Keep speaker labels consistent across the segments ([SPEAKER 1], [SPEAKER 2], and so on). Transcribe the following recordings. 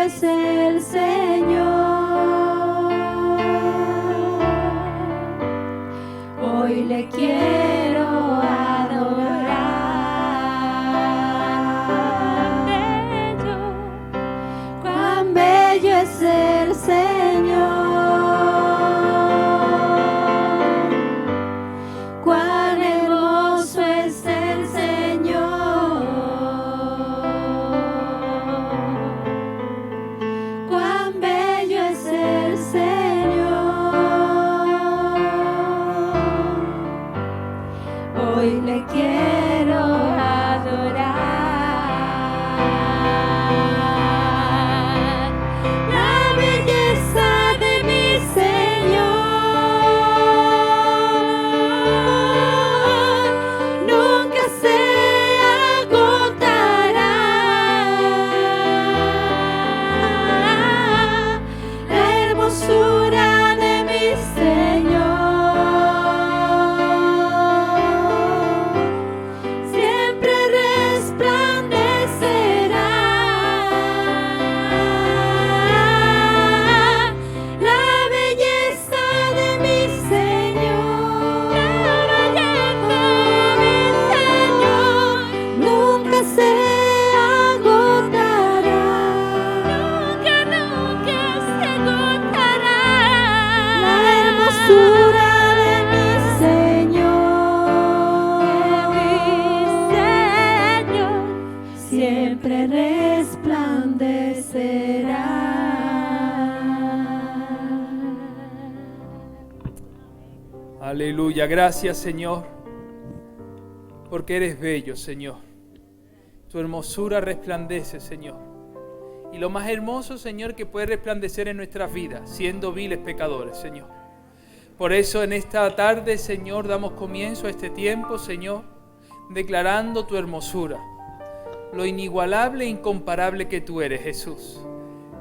[SPEAKER 1] es el Señor. Hoy le quiero adorar. Cuán bello es el Señor. Cuán hermoso es el Señor. Cuán bello es el Señor. Hoy le quiero adorar. La belleza de mi Señor nunca se agotará. La hermosura de mi Señor siempre resplandecerá. La belleza de mi Señor, la belleza de mi Señor nunca se agotará. Nunca se agotará. La hermosura de mi Señor siempre resplandecerá.
[SPEAKER 2] Aleluya, gracias Señor, porque eres bello Señor. Tu hermosura resplandece Señor. Y lo más hermoso Señor que puede resplandecer en nuestras vidas, siendo viles pecadores Señor. Por eso en esta tarde Señor damos comienzo a este tiempo Señor, declarando tu hermosura, lo inigualable e incomparable que tú eres Jesús.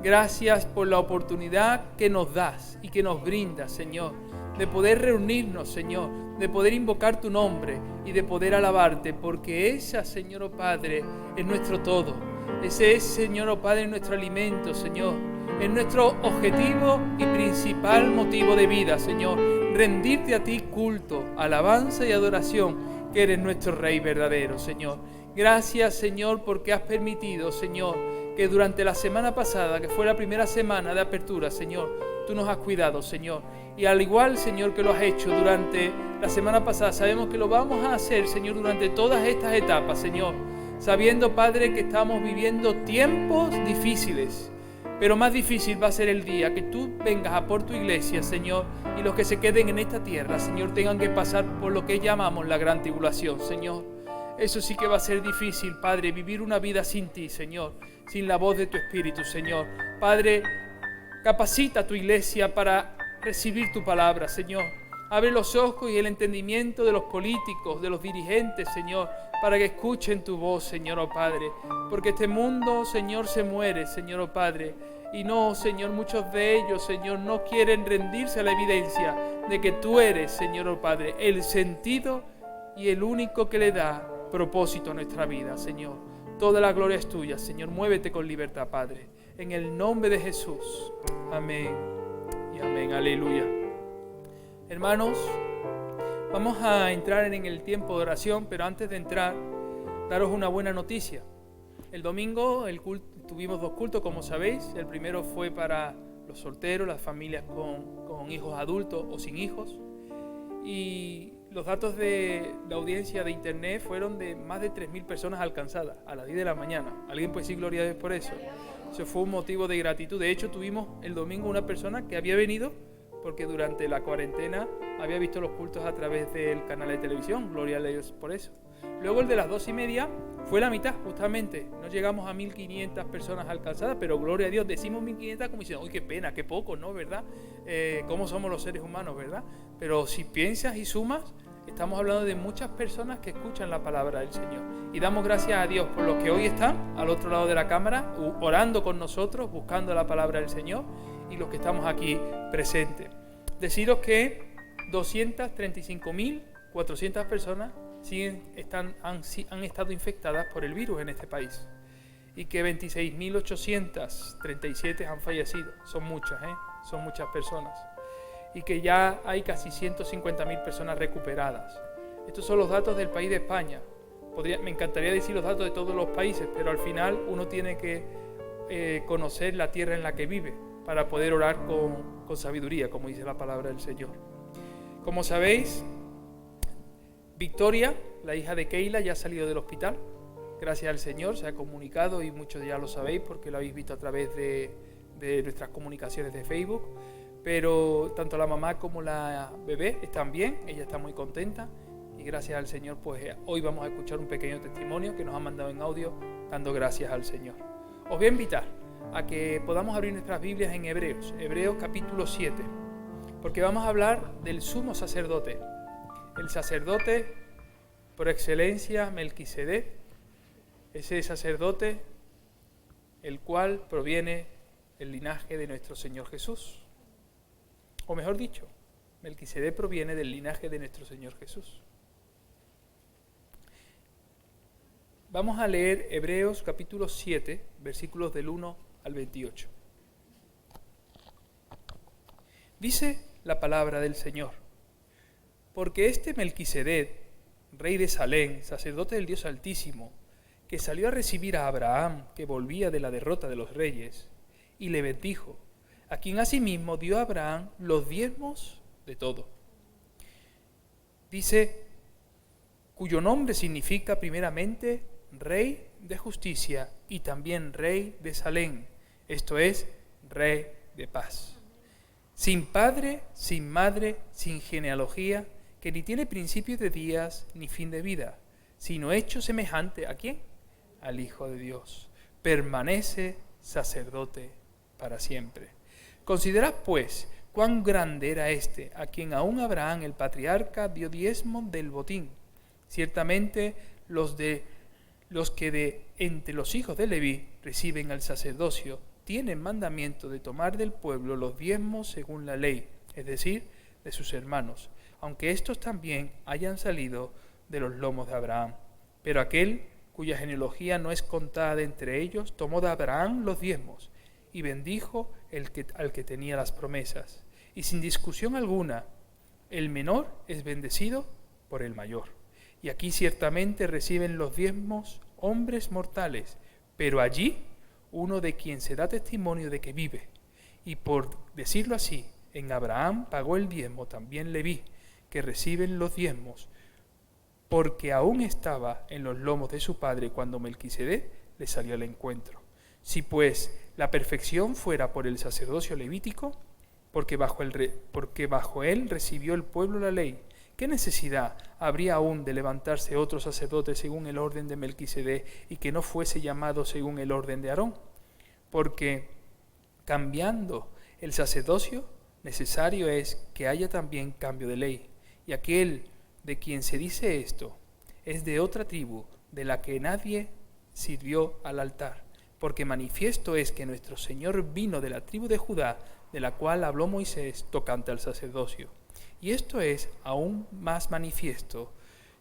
[SPEAKER 2] Gracias por la oportunidad que nos das y que nos brindas Señor, de poder reunirnos Señor, de poder invocar tu nombre y de poder alabarte, porque esa Señor oh Padre es nuestro todo. Ese es Señor oh Padre nuestro alimento Señor, es nuestro objetivo y principal motivo de vida Señor, rendirte a ti culto, alabanza y adoración, que eres nuestro Rey verdadero Señor. Gracias Señor porque has permitido Señor que durante la semana pasada, que fue la primera semana de apertura Señor, tú nos has cuidado Señor. Y al igual Señor que lo has hecho durante la semana pasada, sabemos que lo vamos a hacer Señor durante todas estas etapas Señor, sabiendo Padre que estamos viviendo tiempos difíciles, pero más difícil va a ser el día que tú vengas a por tu iglesia Señor, y los que se queden en esta tierra Señor tengan que pasar por lo que llamamos la gran tribulación Señor. Eso sí que va a ser difícil Padre, vivir una vida sin ti Señor, sin la voz de tu Espíritu Señor. Padre, capacita a tu iglesia para recibir tu palabra Señor. Abre los ojos y el entendimiento de los políticos, de los dirigentes Señor, para que escuchen tu voz Señor oh Padre, porque este mundo Señor se muere Señor oh Padre, y no Señor, muchos de ellos Señor no quieren rendirse a la evidencia de que tú eres Señor oh Padre el sentido y el único que le da propósito a nuestra vida Señor. Toda la gloria es tuya Señor, muévete con libertad Padre, en el nombre de Jesús, amén y amén, aleluya. Hermanos, vamos a entrar en el tiempo de oración, pero antes de entrar, daros una buena noticia. El domingo tuvimos 2 cultos, como sabéis. El primero fue para los solteros, las familias con hijos adultos o sin hijos. Y los datos de la audiencia de internet fueron de más de 3.000 personas alcanzadas a las 10 de la mañana. ¿Alguien puede decir gloria a Dios por eso? Eso fue un motivo de gratitud. De hecho, tuvimos el domingo una persona que había venido porque durante la cuarentena había visto los cultos a través del canal de televisión. Gloria a Dios por eso. Luego el de las 2:30 fue la mitad, justamente. No llegamos a 1.500 personas alcanzadas, pero gloria a Dios, decimos 1.500 como diciendo, uy, qué pena, qué poco, ¿no? ¿Verdad? ¿Cómo somos los seres humanos, verdad? Pero si piensas y sumas, estamos hablando de muchas personas que escuchan la palabra del Señor. Y damos gracias a Dios por los que hoy están al otro lado de la cámara, orando con nosotros, buscando la palabra del Señor, y los que estamos aquí presentes. Deciros que 235.400 personas han estado infectadas por el virus en este país. y que 26.837 han fallecido. Son muchas, son muchas personas. Y que ya hay casi 150.000 personas recuperadas. Estos son los datos del país de España. Me encantaría decir los datos de todos los países, pero al final uno tiene que conocer la tierra en la que vive para poder orar con sabiduría, como dice la palabra del Señor. Como sabéis, Victoria, la hija de Keila, ya ha salido del hospital. Gracias al Señor, se ha comunicado y muchos ya lo sabéis porque lo habéis visto a través de nuestras comunicaciones de Facebook. Pero tanto la mamá como la bebé están bien, ella está muy contenta y gracias al Señor, pues hoy vamos a escuchar un pequeño testimonio que nos han mandado en audio dando gracias al Señor. Os voy a invitar a que podamos abrir nuestras Biblias en Hebreos capítulo 7, porque vamos a hablar del sumo sacerdote, el sacerdote por excelencia, Melquisedec, ese sacerdote el cual proviene del linaje de nuestro Señor Jesús. O mejor dicho, Melquisedec proviene del linaje de nuestro Señor Jesús. Vamos a leer Hebreos capítulo 7, versículos del 1 al 28. Dice la palabra del Señor: porque este Melquisedec, rey de Salem, sacerdote del Dios Altísimo, que salió a recibir a Abraham, que volvía de la derrota de los reyes, y le bendijo, a quien asimismo dio a Abraham los diezmos de todo. Dice, cuyo nombre significa primeramente Rey de Justicia y también Rey de Salem, esto es, Rey de Paz. Sin padre, sin madre, sin genealogía, que ni tiene principio de días ni fin de vida, sino hecho semejante ¿a quién? Al Hijo de Dios. Permanece sacerdote para siempre. Considerad pues cuán grande era este, a quien aún Abraham el patriarca dio diezmo del botín. Ciertamente los que de entre los hijos de Leví reciben al sacerdocio tienen mandamiento de tomar del pueblo los diezmos según la ley, es decir, de sus hermanos, aunque estos también hayan salido de los lomos de Abraham. Pero aquel cuya genealogía no es contada de entre ellos, tomó de Abraham los diezmos y bendijo al que tenía las promesas. Y sin discusión alguna, el menor es bendecido por el mayor. Y aquí ciertamente reciben los diezmos hombres mortales, pero allí uno de quien se da testimonio de que vive. Y por decirlo así, en Abraham pagó el diezmo también Leví, que reciben los diezmos, porque aún estaba en los lomos de su padre cuando Melquisedec le salió al encuentro. Si pues la perfección fuera por el sacerdocio levítico, porque bajo él recibió el pueblo la ley, ¿qué necesidad habría aún de levantarse otro sacerdote según el orden de Melquisedec y que no fuese llamado según el orden de Aarón? Porque cambiando el sacerdocio, necesario es que haya también cambio de ley. Y aquel de quien se dice esto es de otra tribu de la que nadie sirvió al altar, porque manifiesto es que nuestro Señor vino de la tribu de Judá, de la cual habló Moisés tocante al sacerdocio. Y esto es aún más manifiesto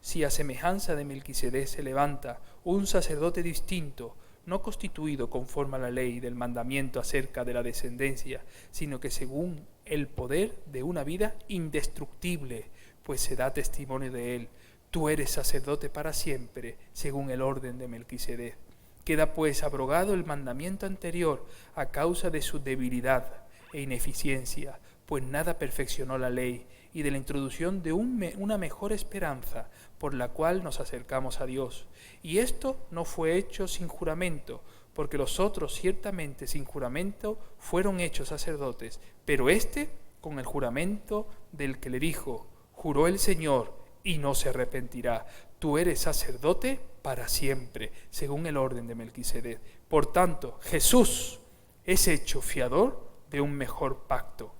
[SPEAKER 2] si a semejanza de Melquisedec se levanta un sacerdote distinto, no constituido conforme a la ley del mandamiento acerca de la descendencia, sino que según el poder de una vida indestructible, pues se da testimonio de él. Tú eres sacerdote para siempre, según el orden de Melquisedec. Queda pues abrogado el mandamiento anterior a causa de su debilidad e ineficiencia, pues nada perfeccionó la ley, y de la introducción de una mejor esperanza, por la cual nos acercamos a Dios. Y esto no fue hecho sin juramento, porque los otros ciertamente sin juramento fueron hechos sacerdotes, pero éste con el juramento del que le dijo, juró el Señor, y no se arrepentirá, tú eres sacerdote para siempre, según el orden de Melquisedec. Por tanto, Jesús es hecho fiador de un mejor pacto.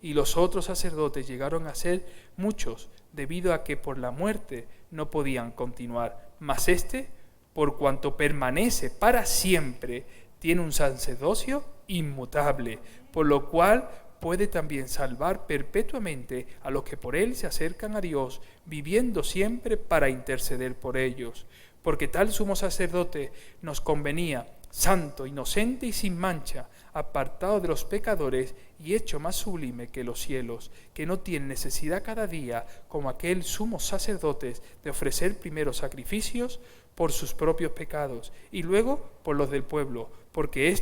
[SPEAKER 2] Y los otros sacerdotes llegaron a ser muchos, debido a que por la muerte no podían continuar. Mas este, por cuanto permanece para siempre, tiene un sacerdocio inmutable, por lo cual puede también salvar perpetuamente a los que por él se acercan a Dios, viviendo siempre para interceder por ellos. Porque tal sumo sacerdote nos convenía, santo, inocente y sin mancha, apartado de los pecadores y hecho más sublime que los cielos, que no tiene necesidad cada día, como aquel sumo sacerdote, de ofrecer primero sacrificios por sus propios pecados y luego por los del pueblo, porque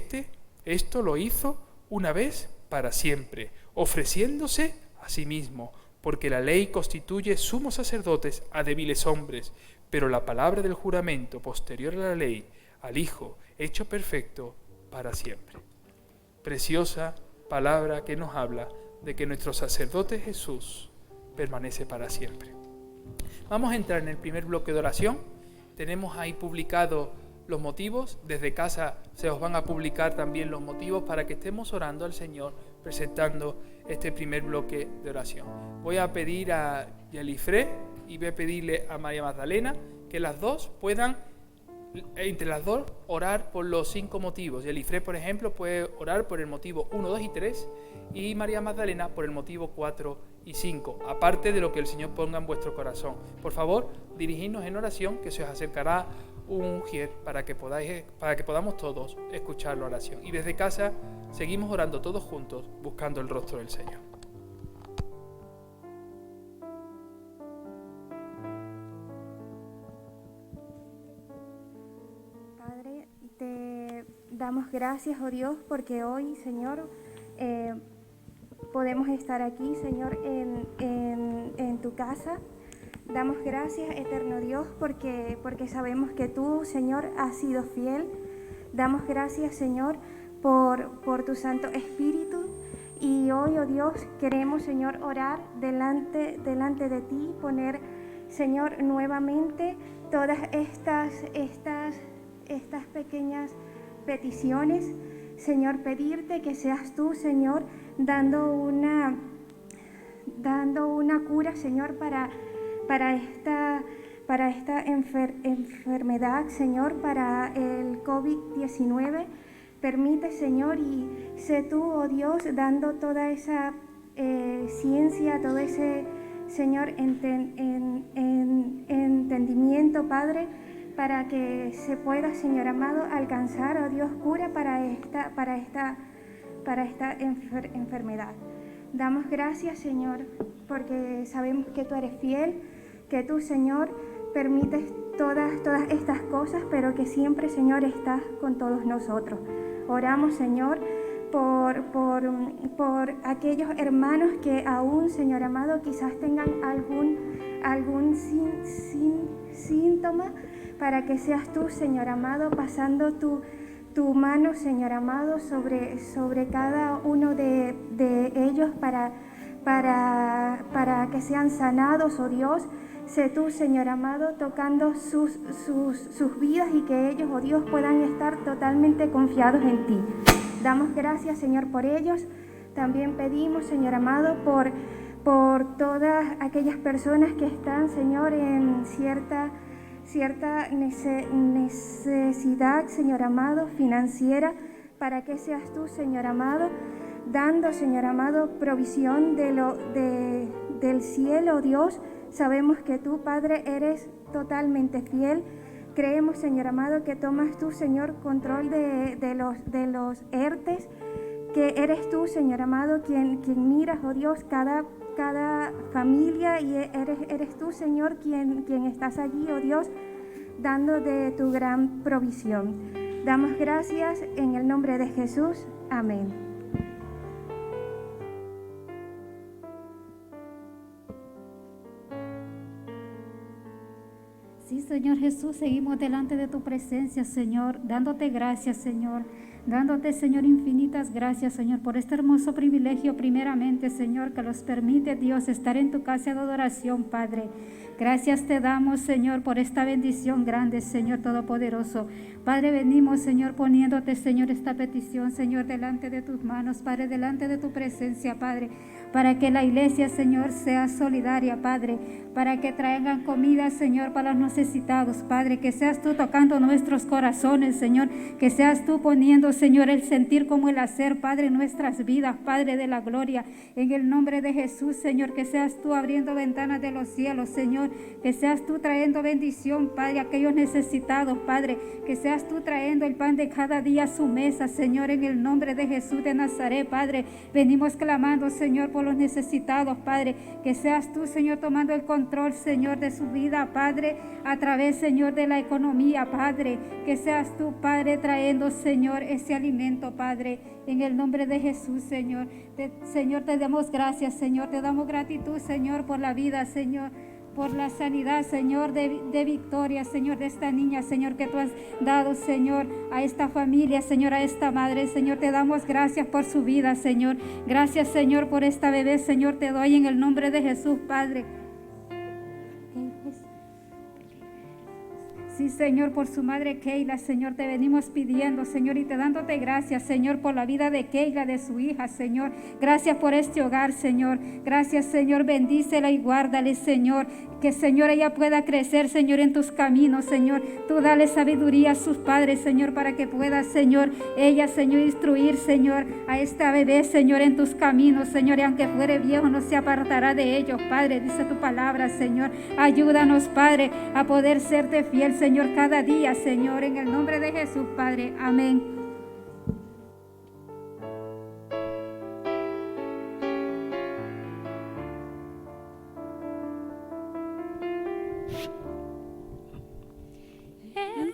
[SPEAKER 2] esto lo hizo una vez para siempre, ofreciéndose a sí mismo, porque la ley constituye sumos sacerdotes a débiles hombres, pero la palabra del juramento posterior a la ley, al Hijo, hecho perfecto para siempre. Preciosa palabra que nos habla de que nuestro sacerdote Jesús permanece para siempre. Vamos a entrar en el primer bloque de oración. Tenemos ahí publicado los motivos. Desde casa se os van a publicar también los motivos para que estemos orando al Señor, presentando este primer bloque de oración. Voy a pedir a Yelifre y voy a pedirle a María Magdalena que las dos puedan, entre las dos, orar por los 5 motivos. Yelifre, por ejemplo, puede orar por el motivo 1, 2 y 3 y María Magdalena por el motivo 4 y 5, aparte de lo que el Señor ponga en vuestro corazón. Por favor, dirigidnos en oración, que se os acercará un mujer para que podamos todos escuchar la oración. Y desde casa seguimos orando todos juntos, buscando el rostro del Señor.
[SPEAKER 3] Padre, te damos gracias, oh Dios, porque hoy, Señor, podemos estar aquí, Señor, en tu casa. Damos gracias, eterno Dios, porque sabemos que tú, Señor, has sido fiel. Damos gracias, Señor, por tu Santo Espíritu. Y hoy, oh Dios, queremos, Señor, orar delante de ti, poner, Señor, nuevamente todas estas pequeñas peticiones. Señor, pedirte que seas tú, Señor, dando una cura, Señor, para esta enfermedad, Señor, para el COVID-19. Permite, Señor, y sé tú, oh Dios, dando toda esa ciencia, todo ese, Señor, entendimiento, Padre, para que se pueda, Señor amado, alcanzar, oh Dios, cura para esta enfermedad. Damos gracias, Señor, porque sabemos que tú eres fiel, que tú, Señor, permites todas estas cosas, pero que siempre, Señor, estás con todos nosotros. Oramos, Señor, por aquellos hermanos que aún, Señor amado, quizás tengan algún síntoma, para que seas tú, Señor amado, pasando tu mano, Señor amado, sobre cada uno de ellos para que sean sanados, oh Dios. Sé tú, Señor amado, tocando sus vidas y que ellos, oh Dios, puedan estar totalmente confiados en ti. Damos gracias, Señor, por ellos. También pedimos, Señor amado, por todas aquellas personas que están, Señor, en cierta necesidad, Señor amado, financiera, para que seas tú, Señor amado, dando, Señor amado, provisión del cielo, Dios. Sabemos que tú, Padre, eres totalmente fiel. Creemos, Señor amado, que tomas tú, Señor, control de los ERTES, que eres tú, Señor amado, quien miras, oh Dios, cada familia, y eres tú, Señor, quien estás allí, oh Dios, dando de tu gran provisión. Damos gracias en el nombre de Jesús. Amén.
[SPEAKER 1] Sí, Señor Jesús, seguimos delante de tu presencia, Señor, dándote gracias, Señor. Dándote, Señor, infinitas gracias, Señor, por este hermoso privilegio, primeramente, Señor, que nos permite, Dios, estar en tu casa de adoración, Padre. Gracias te damos, Señor, por esta bendición grande, Señor Todopoderoso. Padre, venimos, Señor, poniéndote, Señor, esta petición, Señor, delante de tus manos, Padre, delante de tu presencia, Padre, para que la iglesia, Señor, sea solidaria, Padre, para que traigan comida, Señor, para los necesitados, Padre, que seas tú tocando nuestros corazones, Señor, que seas tú poniendo, Señor, el sentir como el hacer, Padre, en nuestras vidas, Padre de la gloria, en el nombre de Jesús, Señor, que seas tú abriendo ventanas de los cielos, Señor, que seas tú trayendo bendición, Padre, a aquellos necesitados, Padre, que seas seas tú trayendo el pan de cada día a su mesa, Señor, en el nombre de Jesús de Nazaret, Padre. Venimos clamando, Señor, por los necesitados, Padre. Que seas tú, Señor, tomando el control, Señor, de su vida, Padre, a través, Señor, de la economía, Padre. Que seas tú, Padre, trayendo, Señor, ese alimento, Padre, en el nombre de Jesús, Señor. Señor, te damos gracias, Señor. Te damos gratitud, Señor, por la vida, Señor, por la sanidad, Señor, de Victoria, Señor, de esta niña, Señor, que tú has dado, Señor, a esta familia, Señor, a esta madre, Señor. Te damos gracias por su vida, Señor. Gracias, Señor, por esta bebé, Señor, te doy en el nombre de Jesús, Padre. Sí, Señor, por su madre Keila, Señor, te venimos pidiendo, Señor, y te dándote gracias, Señor, por la vida de Keila, de su hija, Señor. Gracias por este hogar, Señor. Gracias, Señor, bendícela y guárdale, Señor. Que, Señor, ella pueda crecer, Señor, en tus caminos, Señor. Tú dale sabiduría a sus padres, Señor, para que pueda, Señor, ella, Señor, instruir, Señor, a esta bebé, Señor, en tus caminos, Señor. Y aunque fuere viejo, no se apartará de ellos, Padre. Dice tu palabra, Señor. Ayúdanos, Padre, a poder serte fiel, Señor, cada día, Señor. En el nombre de Jesús, Padre. Amén.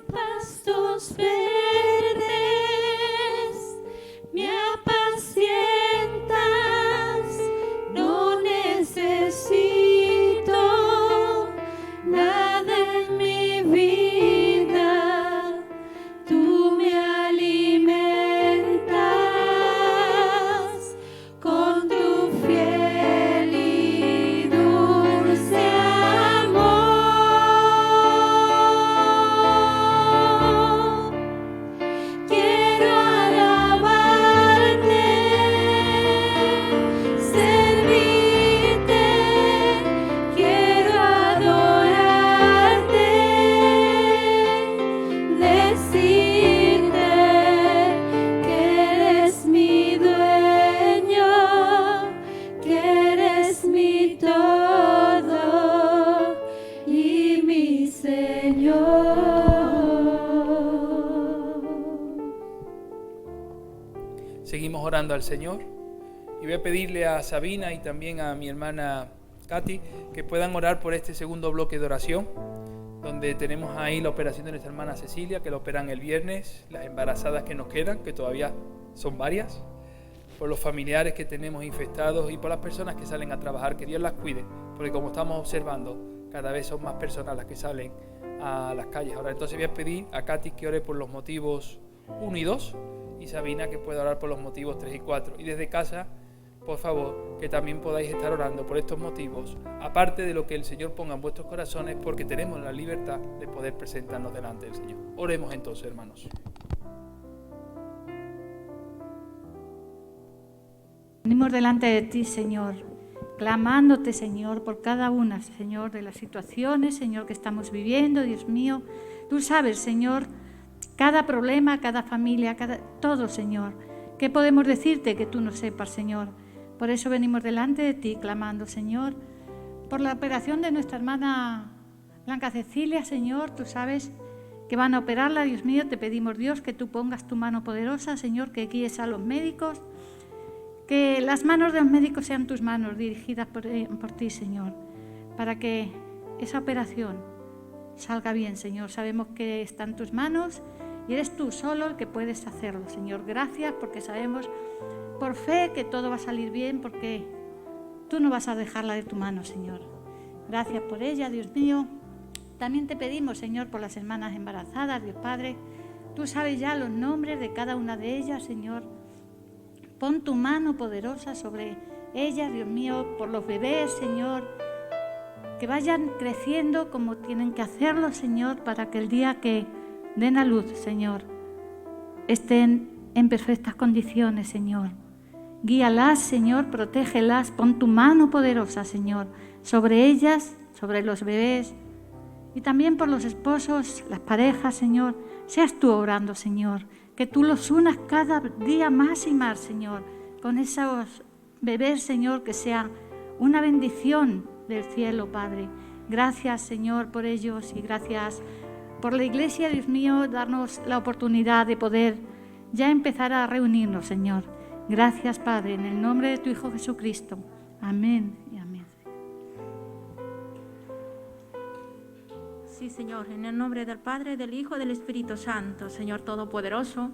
[SPEAKER 4] Pastos verdes me apacientas, no necesito nada en mi vida, tú me alimentas con tu fiel y dulce amor.
[SPEAKER 2] Seguimos orando al Señor y voy a pedirle a Sabina y también a mi hermana Katy que puedan orar por este segundo bloque de oración, donde tenemos ahí la operación de nuestra hermana Cecilia, que la operan el viernes, las embarazadas que nos quedan, que todavía son varias, por los familiares que tenemos infectados y por las personas que salen a trabajar, que Dios las cuide, porque como estamos observando, cada vez son más personas las que salen a las calles ahora. Entonces voy a pedir a Katy que ore por los motivos 1 y 2 y Sabina que pueda orar por los motivos 3 y 4. Y desde casa, por favor, que también podáis estar orando por estos motivos, aparte de lo que el Señor ponga en vuestros corazones, porque tenemos la libertad de poder presentarnos delante del Señor. Oremos entonces, hermanos.
[SPEAKER 5] Venimos delante de ti, Señor, clamándote, Señor, por cada una, Señor, de las situaciones, Señor, que estamos viviendo, Dios mío. Tú sabes, Señor, cada problema, cada familia, todo, Señor. ¿Qué podemos decirte que tú no sepas, Señor? Por eso venimos delante de ti, clamando, Señor, por la operación de nuestra hermana Blanca Cecilia, Señor. Tú sabes que van a operarla, Dios mío. Te pedimos, Dios, que tú pongas tu mano poderosa, Señor, que guíes a los médicos, que las manos de los médicos sean tus manos dirigidas por ti, Señor, para que esa operación salga bien, Señor. Sabemos que está en tus manos y eres tú solo el que puedes hacerlo, Señor. Gracias, porque sabemos por fe que todo va a salir bien, porque tú no vas a dejarla de tu mano, Señor. Gracias por ella, Dios mío. También te pedimos, Señor, por las hermanas embarazadas, Dios Padre. Tú sabes ya los nombres de cada una de ellas, Señor. Pon tu mano poderosa sobre ellas, Dios mío, por los bebés, Señor, que vayan creciendo como tienen que hacerlo, Señor, para que el día que den a luz, Señor, estén en perfectas condiciones, Señor. Guíalas, Señor, protégelas, pon tu mano poderosa, Señor, sobre ellas, sobre los bebés y también por los esposos, las parejas, Señor. Seas tú obrando, Señor, que tú los unas cada día más y más, Señor, con esos bebés, Señor, que sea una bendición del cielo, Padre. Gracias, Señor, por ellos y gracias por la iglesia, Dios mío, darnos la oportunidad de poder ya empezar a reunirnos, Señor. Gracias, Padre, en el nombre de tu Hijo Jesucristo. Amén y amén.
[SPEAKER 6] Sí, Señor, en el nombre del Padre, del Hijo y del Espíritu Santo, Señor Todopoderoso,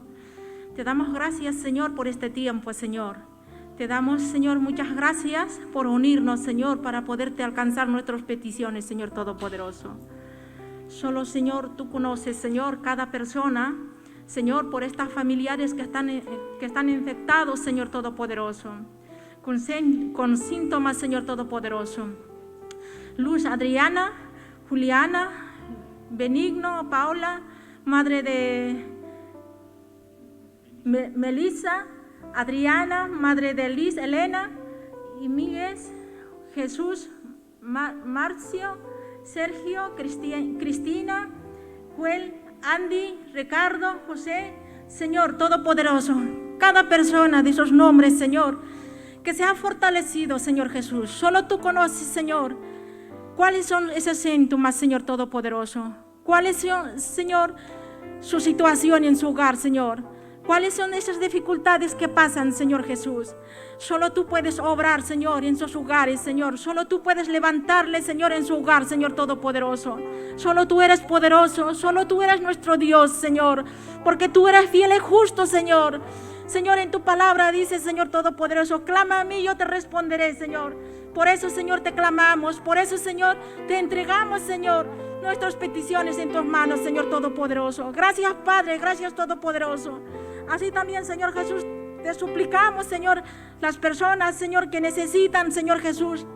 [SPEAKER 6] te damos gracias, Señor, por este tiempo, Señor. Te damos, Señor, muchas gracias por unirnos, Señor, para poderte alcanzar nuestras peticiones, Señor Todopoderoso. Solo, Señor, tú conoces, Señor, cada persona, Señor, por estas familiares que están infectados, Señor Todopoderoso, con síntomas, Señor Todopoderoso. Luz, Adriana, Juliana, Benigno, Paula, madre de Melissa, Adriana, madre de Liz, Elena, y Miguel, Jesús, Marcio, Sergio, Cristina, Joel, Andy, Ricardo, José, Señor Todopoderoso, cada persona de esos nombres, Señor, que se ha fortalecido, Señor Jesús. Solo tú conoces, Señor, cuáles son esos síntomas, Señor Todopoderoso. Cuáles son, Señor, su situación en su hogar, Señor. ¿Cuáles son esas dificultades que pasan, Señor Jesús? Solo tú puedes obrar, Señor, en sus hogares, Señor. Solo tú puedes levantarle, Señor, en su hogar, Señor Todopoderoso. Solo tú eres poderoso, solo tú eres nuestro Dios, Señor, porque tú eres fiel y justo, Señor. Señor, en tu palabra dice, Señor Todopoderoso, clama a mí, yo te responderé, Señor. Por eso, Señor, te clamamos. Por eso, Señor, te entregamos, Señor, nuestras peticiones en tus manos, Señor Todopoderoso. Gracias, Padre, gracias, Todopoderoso. Así también, Señor Jesús, te suplicamos, Señor, las personas, Señor, que necesitan, Señor Jesús,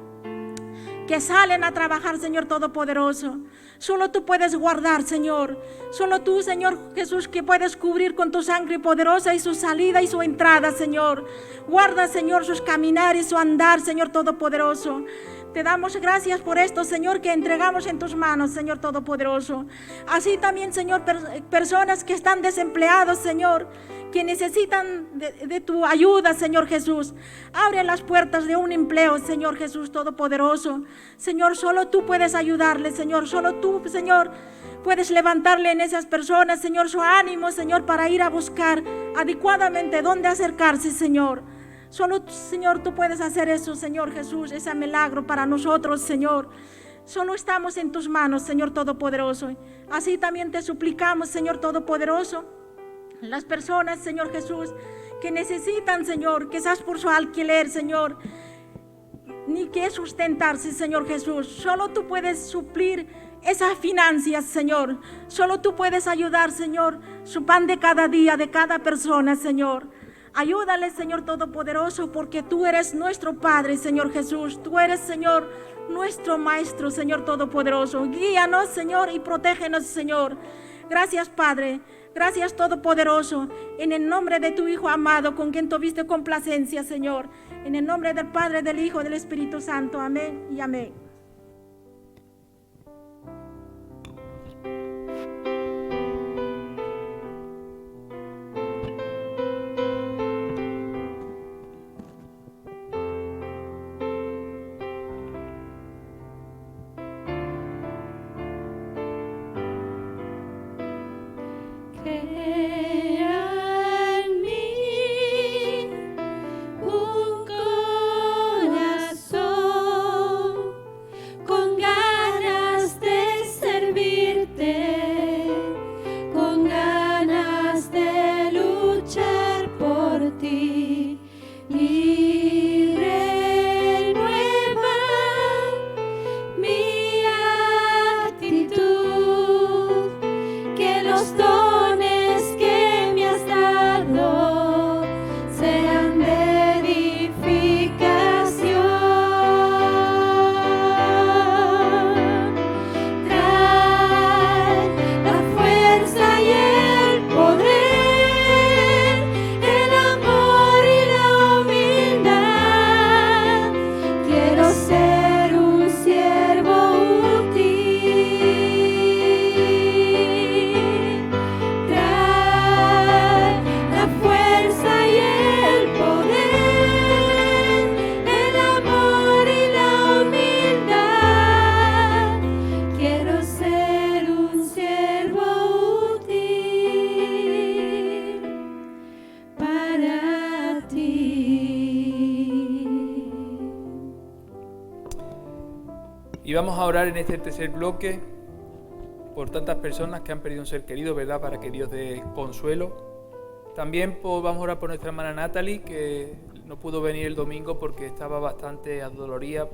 [SPEAKER 6] que salen a trabajar, Señor Todopoderoso. Solo tú puedes guardar, Señor. Solo tú, Señor Jesús, que puedes cubrir con tu sangre poderosa y su salida y su entrada, Señor. Guarda, Señor, sus caminar y su andar, Señor Todopoderoso. Te damos gracias por esto, Señor, que entregamos en tus manos, Señor Todopoderoso. Así también, Señor, personas que están desempleados, Señor, que necesitan de tu ayuda, Señor Jesús. Abre las puertas de un empleo, Señor Jesús Todopoderoso. Señor, solo tú puedes ayudarle, Señor. Solo tú, Señor, puedes levantarle en esas personas, Señor, su ánimo, Señor, para ir a buscar adecuadamente dónde acercarse, Señor. Solo, Señor, tú puedes hacer eso, Señor Jesús, ese milagro para nosotros, Señor. Solo estamos en tus manos, Señor Todopoderoso. Así también te suplicamos, Señor Todopoderoso, las personas, Señor Jesús, que necesitan, Señor, quizás por su alquiler, Señor, ni que sustentarse, Señor Jesús. Solo tú puedes suplir esas finanzas, Señor. Solo tú puedes ayudar, Señor, su pan de cada día, de cada persona, Señor. Ayúdale, Señor Todopoderoso, porque tú eres nuestro Padre, Señor Jesús. Tú eres, Señor, nuestro Maestro, Señor Todopoderoso. Guíanos, Señor, y protégenos, Señor. Gracias, Padre. Gracias, Todopoderoso. En el nombre de tu Hijo amado, con quien tuviste complacencia, Señor. En el nombre del Padre, del Hijo y del Espíritu Santo. Amén y amén.
[SPEAKER 4] Crea en mí un corazón
[SPEAKER 2] vamos a orar en este tercer bloque por tantas personas que han perdido un ser querido, ¿verdad? Para que Dios dé consuelo. También vamos a orar por nuestra hermana Natalie, que no pudo venir el domingo porque estaba bastante dolorida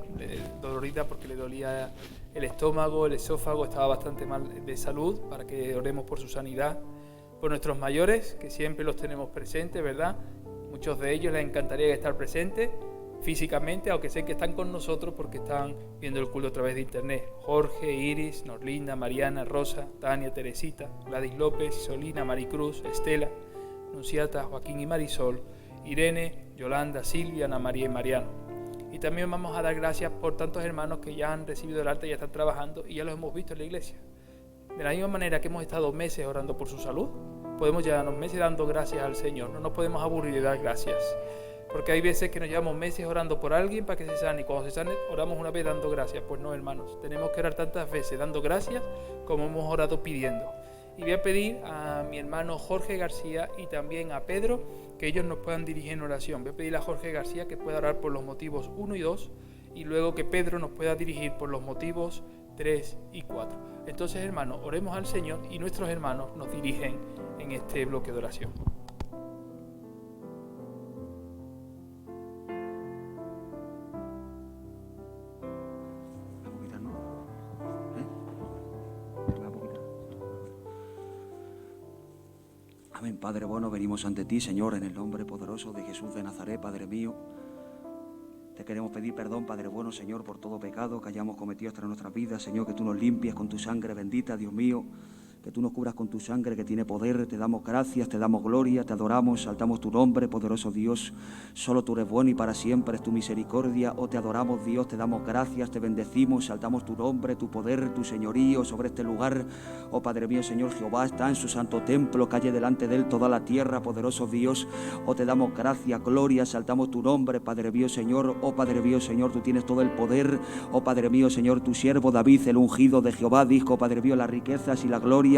[SPEAKER 2] porque le dolía el estómago, el esófago, estaba bastante mal de salud, para que oremos por su sanidad. Por nuestros mayores, que siempre los tenemos presentes, ¿verdad? Muchos de ellos les encantaría estar presentes físicamente, aunque sé que están con nosotros porque están viendo el culto a través de internet. Jorge, Iris, Norlinda, Mariana, Rosa, Tania, Teresita, Gladys López, Solina, Maricruz, Estela, Nunciata, Joaquín y Marisol, Irene, Yolanda, Silvia, Ana María y Mariano. Y también vamos a dar gracias por tantos hermanos que ya han recibido el alta y ya están trabajando y ya los hemos visto en la iglesia. De la misma manera que hemos estado meses orando por su salud, podemos llevarnos meses dando gracias al Señor. No nos podemos aburrir de dar gracias. Porque hay veces que nos llevamos meses orando por alguien para que se sane, y cuando se sane oramos una vez dando gracias. Pues no, hermanos, tenemos que orar tantas veces dando gracias como hemos orado pidiendo. Y voy a pedir a mi hermano Jorge García y también a Pedro que ellos nos puedan dirigir en oración. Voy a pedir a Jorge García que pueda orar por los motivos 1 y 2 y luego que Pedro nos pueda dirigir por los motivos 3 y 4. Entonces, hermanos, oremos al Señor y nuestros hermanos nos dirigen en este bloque de oración.
[SPEAKER 7] Amén, Padre bueno, venimos ante ti, Señor, en el nombre poderoso de Jesús de Nazaret, Padre mío. Te queremos pedir perdón, Padre bueno, Señor, por todo pecado que hayamos cometido hasta en nuestras vidas, Señor, que tú nos limpies con tu sangre bendita, Dios mío, que tú nos cubras con tu sangre que tiene poder. Te damos gracias, te damos gloria, te adoramos, saltamos tu nombre, poderoso Dios. Solo tú eres bueno y para siempre es tu misericordia. Oh, te adoramos, Dios, te damos gracias, te bendecimos, saltamos tu nombre, tu poder, tu señorío sobre este lugar. Oh, Padre mío, Señor, Jehová está en su santo templo, calle delante de él toda la tierra, poderoso Dios. Oh, te damos gracias, gloria, saltamos tu nombre, Padre mío, Señor. Oh, Padre mío, Señor, tú tienes todo el poder. Oh, Padre mío, Señor, tu siervo David, el ungido de Jehová, dijo, Padre mío, las riquezas y la gloria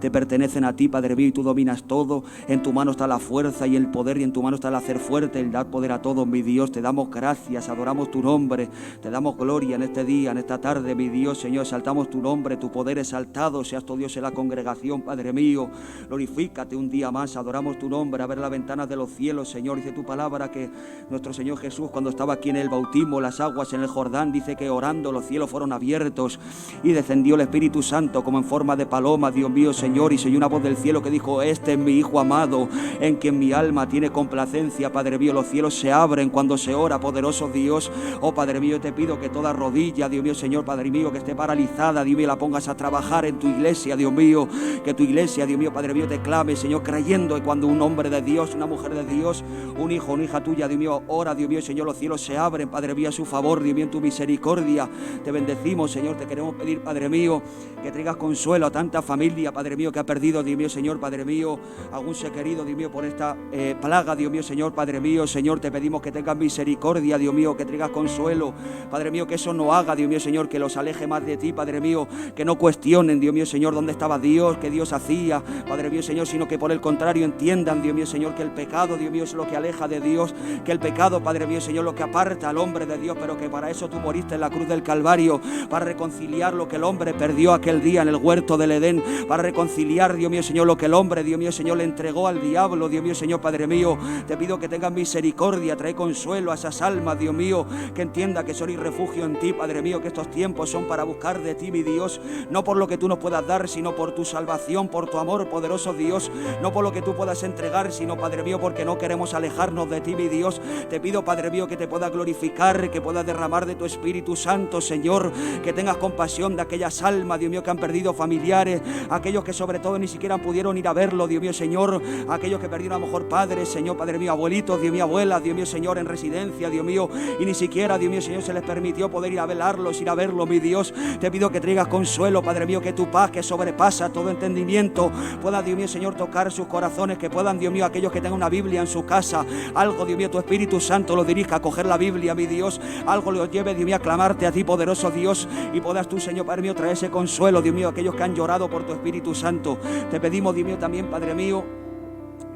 [SPEAKER 7] te pertenecen a ti, Padre mío, y tú dominas todo. En tu mano está la fuerza y el poder, y en tu mano está el hacer fuerte, el dar poder a todos, mi Dios. Te damos gracias, adoramos tu nombre, te damos gloria en este día, en esta tarde, mi Dios, Señor. Exaltamos tu nombre, tu poder exaltado, seas tu Dios en la congregación, Padre mío. Glorifícate un día más, adoramos tu nombre, a ver las ventanas de los cielos, Señor. Dice tu palabra que nuestro Señor Jesús, cuando estaba aquí en el bautismo, las aguas en el Jordán, dice que orando los cielos fueron abiertos y descendió el Espíritu Santo como en forma de paloma, Dios mío, Señor, y se oyó una voz del cielo que dijo, este es mi Hijo amado, en quien mi alma tiene complacencia, Padre mío. Los cielos se abren cuando se ora, poderoso Dios. Oh, Padre mío, te pido que toda rodilla, Dios mío, Señor, Padre mío, que esté paralizada, Dios mío, la pongas a trabajar en tu iglesia, Dios mío, que tu iglesia, Dios mío, Padre mío, te clame, Señor, creyendo que cuando un hombre de Dios, una mujer de Dios, un hijo, una hija tuya, Dios mío, ora, Dios mío, Señor, los cielos se abren, Padre mío, a su favor, Dios mío, en tu misericordia. Te bendecimos, Señor, te queremos pedir, Padre mío, que traigas consuelo a tanta familia, Padre mío, que ha perdido, Dios mío, Señor, Padre mío, algún ser querido, Dios mío, por esta plaga, Dios mío, Señor, Padre mío, Señor, te pedimos que tengas misericordia, Dios mío, que traigas consuelo, Padre mío, que eso no haga, Dios mío, Señor, que los aleje más de ti, Padre mío, que no cuestionen, Dios mío, Señor, dónde estaba Dios, qué Dios hacía, Padre mío, Señor, sino que por el contrario entiendan, Dios mío, Señor, que el pecado, Dios mío, es lo que aleja de Dios, que el pecado, Padre mío, Señor, lo que aparta al hombre de Dios, pero que para eso tú moriste en la cruz del Calvario, para reconciliar lo que el hombre perdió aquel día en el huerto del Edén, para reconciliar, Dios mío, Señor, lo que el hombre, Dios mío, Señor, le entregó al diablo, Dios mío, Señor, Padre mío. Te pido que tengas misericordia, trae consuelo a esas almas, Dios mío, que entienda que son y refugio en ti, Padre mío, que estos tiempos son para buscar de ti, mi Dios, no por lo que tú nos puedas dar, sino por tu salvación, por tu amor, poderoso Dios, no por lo que tú puedas entregar, sino, Padre mío, porque no queremos alejarnos de ti, mi Dios. Te pido, Padre mío, que te puedas glorificar, que puedas derramar de tu Espíritu Santo, Señor, que tengas compasión de aquellas almas, Dios mío, que han perdido familiares, aquellos que sobre todo ni siquiera pudieron ir a verlo, Dios mío, Señor, aquellos que perdieron a lo mejor padres, Señor, Padre mío, abuelitos, Dios mío, abuelas, Dios mío, Señor, en residencia, Dios mío, y ni siquiera, Dios mío, Señor, se les permitió poder ir a velarlos, ir a verlo, mi Dios. Te pido que traigas consuelo, Padre mío, que tu paz, que sobrepasa todo entendimiento, pueda, Dios mío, Señor, tocar sus corazones, que puedan, Dios mío, aquellos que tengan una Biblia en su casa, algo, Dios mío, tu Espíritu Santo los dirija a coger la Biblia, mi Dios, algo los lleve, Dios mío, a clamarte a ti, poderoso Dios, y puedas tú, Señor, Padre mío, traer ese consuelo, Dios mío, a aquellos que han llorado por tu Espíritu Santo. Te pedimos, Dios mío, también, Padre mío,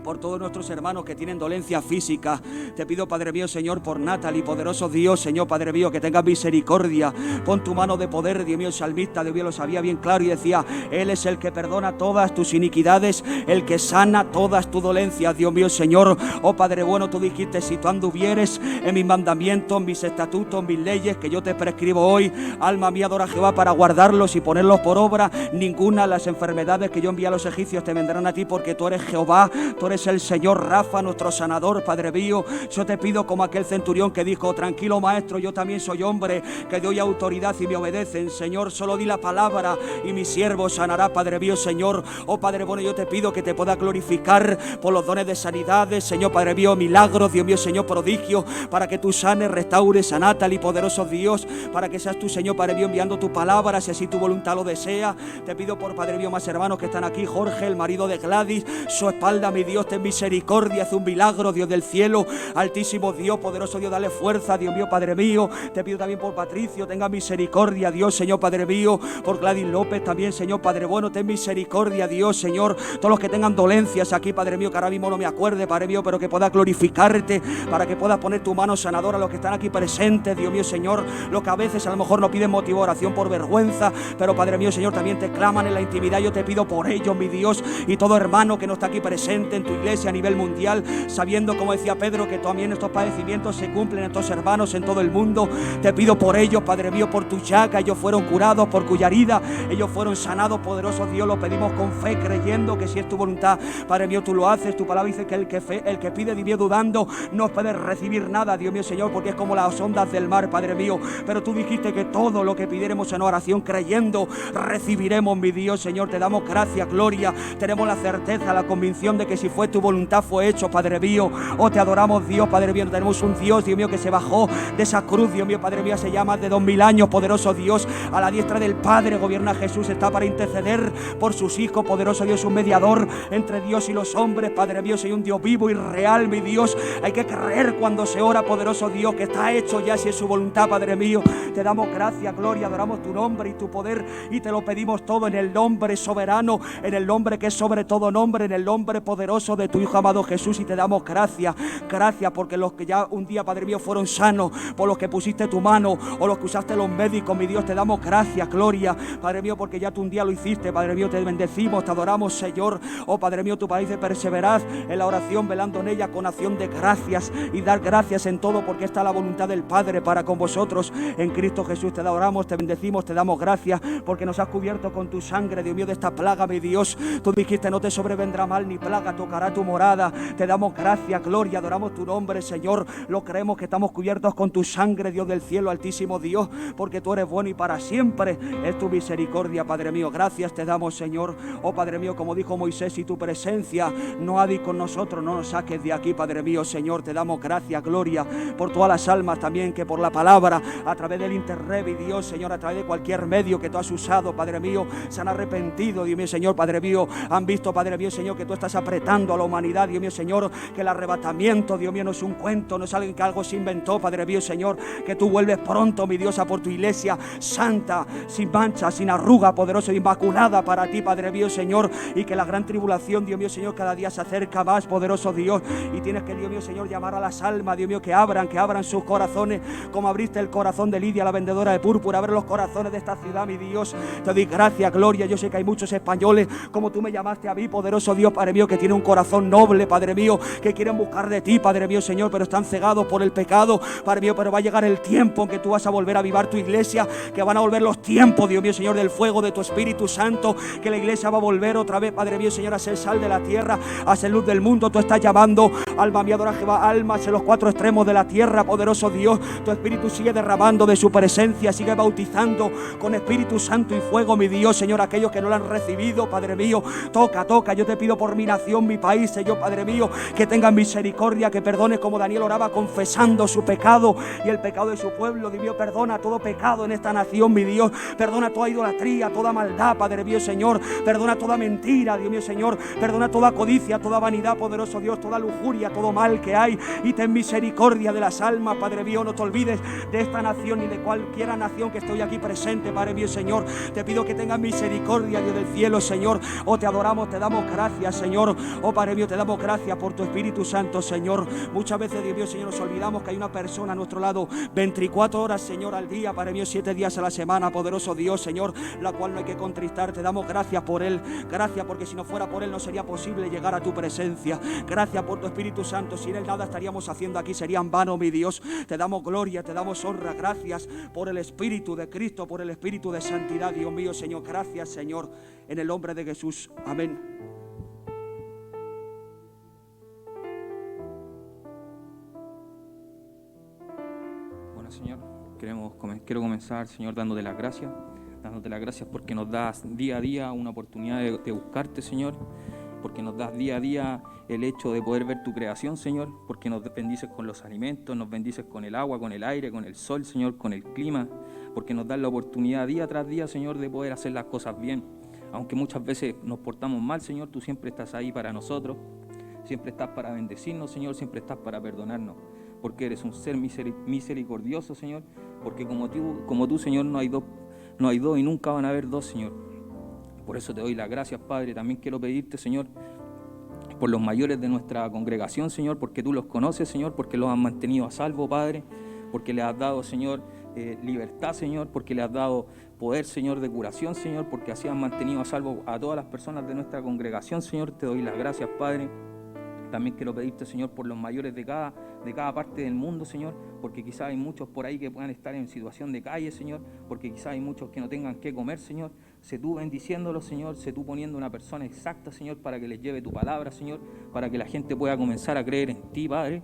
[SPEAKER 7] por todos nuestros hermanos que tienen dolencia física. Te pido, Padre mío, Señor, por Natalie, poderoso Dios, Señor, Padre mío, que tengas misericordia. Pon tu mano de poder, Dios mío. El salmista, Dios mío, lo sabía bien claro y decía: Él es el que perdona todas tus iniquidades, el que sana todas tus dolencias, Dios mío, Señor. Oh Padre bueno, tú dijiste: si tú anduvieres en mis mandamientos, en mis estatutos, en mis leyes que yo te prescribo hoy, alma mía, adora a Jehová para guardarlos y ponerlos por obra. Ninguna de las enfermedades que yo envié a los egipcios te vendrán a ti, porque tú eres Jehová, tú eres el Señor Rafa, nuestro sanador, Padre mío. Yo te pido, como aquel centurión que dijo: tranquilo, maestro, yo también soy hombre, que doy autoridad y me obedecen. Señor, solo di la palabra y mi siervo sanará, Padre mío, Señor. Oh Padre bueno, yo te pido que te pueda glorificar por los dones de sanidades, Señor, Padre mío, milagros, Dios mío, Señor, prodigio, para que tú sanes, restaures a Natalie, poderoso Dios, para que seas tú, Señor, Padre mío, enviando tu palabra, si así tu voluntad lo desea. Te pido por, Padre mío, más hermanos que están aquí: Jorge, el marido de Gladys, su espalda, mi Dios, ten misericordia, haz un milagro, Dios del cielo, altísimo Dios, poderoso Dios, dale fuerza, Dios mío, Padre mío. Te pido también por Patricio, tenga misericordia, Dios, Señor, Padre mío, por Gladys López también, Señor, Padre bueno, ten misericordia, Dios, Señor, todos los que tengan dolencias aquí, Padre mío, que ahora mismo no me acuerde, Padre mío, pero que pueda glorificarte, para que puedas poner tu mano sanadora a los que están aquí presentes, Dios mío, Señor, los que a veces a lo mejor no piden motivo de oración por vergüenza, pero Padre mío, Señor, también te claman en la intimidad. Yo te pido por ellos, mi Dios, y todo hermano que no está aquí presente en tu iglesia a nivel mundial, sabiendo, como decía Pedro, que también estos padecimientos se cumplen en estos hermanos en todo el mundo. Te pido por ellos, Padre mío, por tu llaga ellos fueron curados, por cuya herida ellos fueron sanados, poderoso Dios. Lo pedimos con fe, creyendo que si es tu voluntad, Padre mío, tú lo haces. Tu palabra dice que el que pide Dios mío dudando no puede recibir nada, Dios mío, Señor, porque es como las ondas del mar, Padre mío. Pero tú dijiste que todo lo que pidiéramos en oración creyendo recibiremos, mi Dios, Señor. Te damos gracias, gloria. Tenemos la certeza, la convicción de que si fue tu voluntad fue hecho, Padre mío. Oh, te adoramos, Dios, Padre mío. Tenemos un Dios, Dios mío, que se bajó de esa cruz, Dios mío, Padre mío, hace ya más de 2000 años, poderoso Dios. A la diestra del Padre gobierna Jesús, está para interceder por sus hijos, poderoso Dios, un mediador entre Dios y los hombres, Padre mío. Soy un Dios vivo y real, mi Dios. Hay que creer cuando se ora, poderoso Dios, que está hecho ya si es su voluntad, Padre mío. Te damos gracias, gloria, adoramos tu nombre y tu poder, y te lo pedimos todo en el nombre soberano, en el nombre que es sobre todo nombre, en el nombre poderoso de tu Hijo amado Jesús. Y te damos gracias, gracias, porque los que ya un día, Padre mío, fueron sanos, por los que pusiste tu mano, o los que usaste los médicos, mi Dios, te damos gracias, gloria, Padre mío, porque ya tú un día lo hiciste, Padre mío. Te bendecimos, te adoramos, Señor. Oh Padre mío, tu palabra dice: perseverad en la oración, velando en ella con acción de gracias, y dar gracias en todo, porque esta es la voluntad del Padre para con vosotros en Cristo Jesús. Te adoramos, te bendecimos, te damos gracias, porque nos has cubierto con tu sangre, Dios mío, de esta plaga, mi Dios. Tú dijiste: no te sobrevendrá mal ni plaga tocará tu morada. Te damos gracias, gloria, adoramos tu nombre, Señor. Lo creemos que estamos cubiertos con tu sangre, Dios del cielo, altísimo Dios, porque tú eres bueno y para siempre es tu misericordia, Padre mío. Gracias te damos, Señor. Oh Padre mío, como dijo Moisés, y tu presencia no ha de ir con nosotros, no nos saques de aquí, Padre mío, Señor. Te damos gracias, gloria, por todas las almas también que por la palabra, a través del internet, y Dios, Señor, a través de cualquier medio que tú has usado, Padre mío, se han arrepentido, Dios mío, Señor, Padre mío. Han visto, Padre mío, Señor, que tú estás apretando a la humanidad, Dios mío, Señor, que el arrebatamiento, Dios mío, no es un cuento, no es algo que algo se inventó, Padre mío, Señor, que tú vuelves pronto, mi Dios, a por tu iglesia santa, sin mancha, sin arruga, poderosa, inmaculada para ti, Padre mío, Señor, y que la gran tribulación, Dios mío, Señor, cada día se acerca más, poderoso Dios, y tienes que, Dios mío, Señor, llamar a las almas, Dios mío, que abran sus corazones, como abriste el corazón de Lidia, la vendedora de púrpura. Abre los corazones de esta ciudad, mi Dios. Te doy gracias, gloria. Yo sé que hay muchos españoles, como tú me llamaste a mí, poderoso Dios, Padre mío, que tiene un corazón noble, Padre mío, que quieren buscar de ti, Padre mío, Señor, pero están cegados por el pecado, Padre mío. Pero va a llegar el tiempo en que tú vas a volver a avivar tu iglesia, que van a volver los tiempos, Dios mío, Señor, del fuego de tu Espíritu Santo, que la iglesia va a volver otra vez, Padre mío, Señor, a ser sal de la tierra, a ser luz del mundo. Tú estás llamando, alma mía, adora a Jehová, almas en los cuatro extremos de la tierra, poderoso Dios. Tu Espíritu sigue derramando de su presencia, sigue bautizando con Espíritu Santo y fuego, mi Dios, Señor, aquellos que no lo han recibido, Padre mío. Toca, yo te pido por mi nación, mi país, Señor, Padre mío, que tengan misericordia, que perdones, como Daniel oraba, confesando su pecado y el pecado de su pueblo. Dios mío, perdona todo pecado en esta nación, mi Dios. Perdona toda idolatría, toda maldad, Padre mío, Señor. Perdona toda mentira, Dios mío, Señor. Perdona toda codicia, toda vanidad, poderoso Dios, toda lujuria, todo mal que hay, y ten misericordia de las almas, Padre mío. No te olvides de esta nación ni de cualquiera nación que estoy aquí presente, Padre mío, Señor. Te pido que tengas misericordia, Dios del cielo, Señor. Oh, te adoramos, te damos gracias, Señor. Oh, Oh Padre mío, te damos gracias por tu Espíritu Santo, Señor. Muchas veces, Dios mío, Señor, nos olvidamos que hay una persona a nuestro lado 24 horas, Señor, al día, Padre mío, 7 días a la semana, poderoso Dios, Señor, la cual no hay que contristar. Te damos gracias por Él. Gracias porque si no fuera por Él no sería posible llegar a tu presencia. Gracias por tu Espíritu Santo. Sin Él nada estaríamos haciendo aquí, sería en vano, mi Dios. Te damos gloria, te damos honra. Gracias por el Espíritu de Cristo, por el Espíritu de santidad, Dios mío, Señor. Gracias, Señor, en el nombre de Jesús. Amén.
[SPEAKER 8] Bueno, Señor, quiero comenzar, Señor, dándote las gracias porque nos das día a día una oportunidad de buscarte, Señor, porque nos das día a día el hecho de poder ver tu creación, Señor, porque nos bendices con los alimentos, nos bendices con el agua, con el aire, con el sol, Señor, con el clima, porque nos das la oportunidad día tras día, Señor, de poder hacer las cosas bien. Aunque muchas veces nos portamos mal, Señor, tú siempre estás ahí para nosotros, siempre estás para bendecirnos, Señor, siempre estás para perdonarnos, porque eres un ser misericordioso, Señor, porque como tú, Señor, no hay dos y nunca van a haber dos, Señor. Por eso te doy las gracias, Padre. También quiero pedirte, Señor, por los mayores de nuestra congregación, Señor, porque tú los conoces, Señor, porque los has mantenido a salvo, Padre, porque les has dado, Señor, libertad, Señor, porque le has dado poder, Señor, de curación, Señor, porque así han mantenido a salvo a todas las personas de nuestra congregación, Señor. Te doy las gracias, Padre. También quiero pedirte, Señor, por los mayores de cada parte del mundo, Señor, porque quizás hay muchos por ahí que puedan estar en situación de calle, Señor, porque quizás hay muchos que no tengan qué comer, Señor. Sé tú bendiciéndolos, Señor, sé tú poniendo una persona exacta, Señor, para que les lleve tu palabra, Señor, para que la gente pueda comenzar a creer en ti, Padre,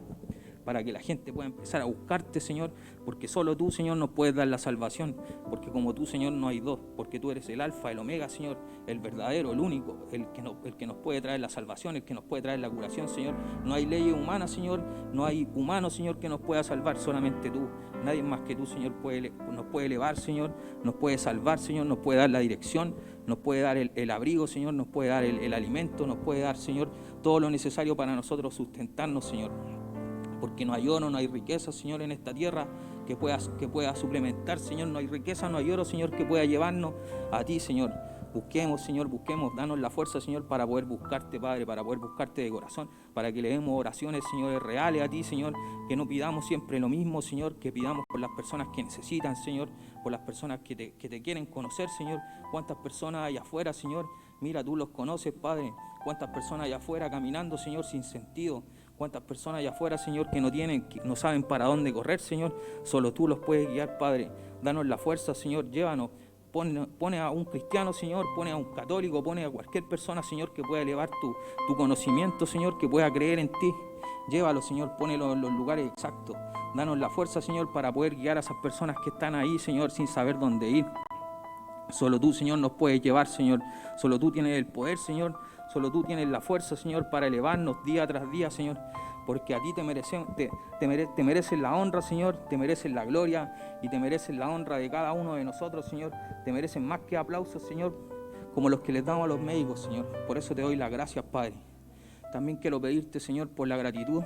[SPEAKER 8] para que la gente pueda empezar a buscarte, Señor, porque solo tú, Señor, nos puedes dar la salvación, porque como tú, Señor, no hay dos, porque tú eres el alfa, el omega, Señor, el verdadero, el único, el que nos puede traer la salvación, el que nos puede traer la curación, Señor. No hay leyes humanas, Señor, no hay humano, Señor, que nos pueda salvar, solamente tú. Nadie más que tú, Señor, nos puede elevar, Señor, nos puede salvar, Señor, nos puede dar la dirección, nos puede dar el abrigo, Señor, nos puede dar el alimento, nos puede dar, Señor, todo lo necesario para nosotros sustentarnos, Señor. Porque no hay oro, no hay riqueza, Señor, en esta tierra que pueda suplementar, Señor. No hay riqueza, no hay oro, Señor, que pueda llevarnos a ti, Señor. Busquemos, Señor, danos la fuerza, Señor, para poder buscarte, Padre, para poder buscarte de corazón, para que le demos oraciones, Señor, reales a ti, Señor, que no pidamos siempre lo mismo, Señor, que pidamos por las personas que necesitan, Señor, por las personas que te quieren conocer, Señor. Cuántas personas hay afuera, Señor, mira, tú los conoces, Padre. Cuántas personas hay afuera caminando, Señor, sin sentido. Cuántas personas allá afuera, Señor, que no saben para dónde correr, Señor. Solo tú los puedes guiar, Padre. Danos la fuerza, Señor, llévanos. Pone a un cristiano, Señor, pone a un católico, pone a cualquier persona, Señor, que pueda elevar tu conocimiento, Señor, que pueda creer en ti. Llévalo, Señor, ponelo en los lugares exactos. Danos la fuerza, Señor, para poder guiar a esas personas que están ahí, Señor, sin saber dónde ir. Solo tú, Señor, nos puedes llevar, Señor. Solo tú tienes el poder, Señor. Solo tú tienes la fuerza, Señor, para elevarnos día tras día, Señor. Porque a ti te mereces la honra, Señor. Te mereces la gloria y te mereces la honra de cada uno de nosotros, Señor. Te merecen más que aplausos, Señor, como los que les damos a los médicos, Señor. Por eso te doy las gracias, Padre. También quiero pedirte, Señor, por la gratitud,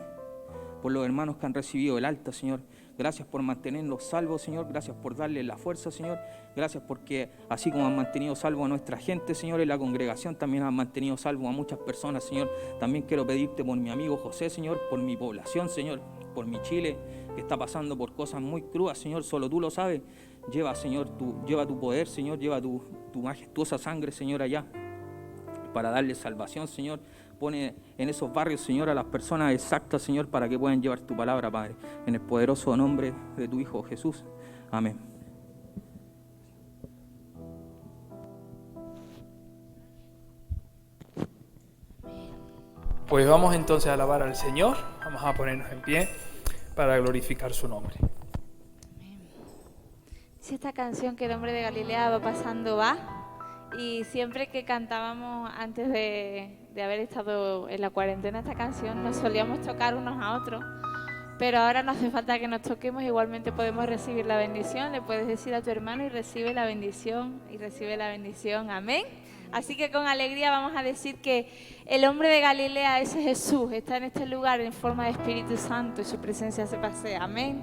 [SPEAKER 8] por los hermanos que han recibido el alta, Señor. Gracias por mantenerlos salvos, Señor. Gracias por darles la fuerza, Señor. Gracias porque así como han mantenido salvo a nuestra gente, Señor, en la congregación, también han mantenido salvo a muchas personas, Señor. También quiero pedirte por mi amigo José, Señor, por mi población, Señor, por mi Chile, que está pasando por cosas muy crudas, Señor. Solo tú lo sabes. Lleva, Señor, lleva tu poder, Señor. Lleva tu majestuosa sangre, Señor, allá, para darle salvación, Señor. Pone en esos barrios, Señor, a las personas exactas, Señor, para que puedan llevar tu palabra, Padre. En el poderoso nombre de tu Hijo Jesús. Amén.
[SPEAKER 2] Pues vamos entonces a alabar al Señor. Vamos a ponernos en pie para glorificar su nombre.
[SPEAKER 4] Si esta canción que el hombre de Galilea va pasando va, y siempre que cantábamos antes de haber estado en la cuarentena esta canción, nos solíamos tocar unos a otros, pero ahora no hace falta que nos toquemos, igualmente podemos recibir la bendición. Le puedes decir a tu hermano y recibe la bendición, amén. Así que con alegría vamos a decir que el hombre de Galilea, ese Jesús, está en este lugar en forma de Espíritu Santo y su presencia se pasea, amén.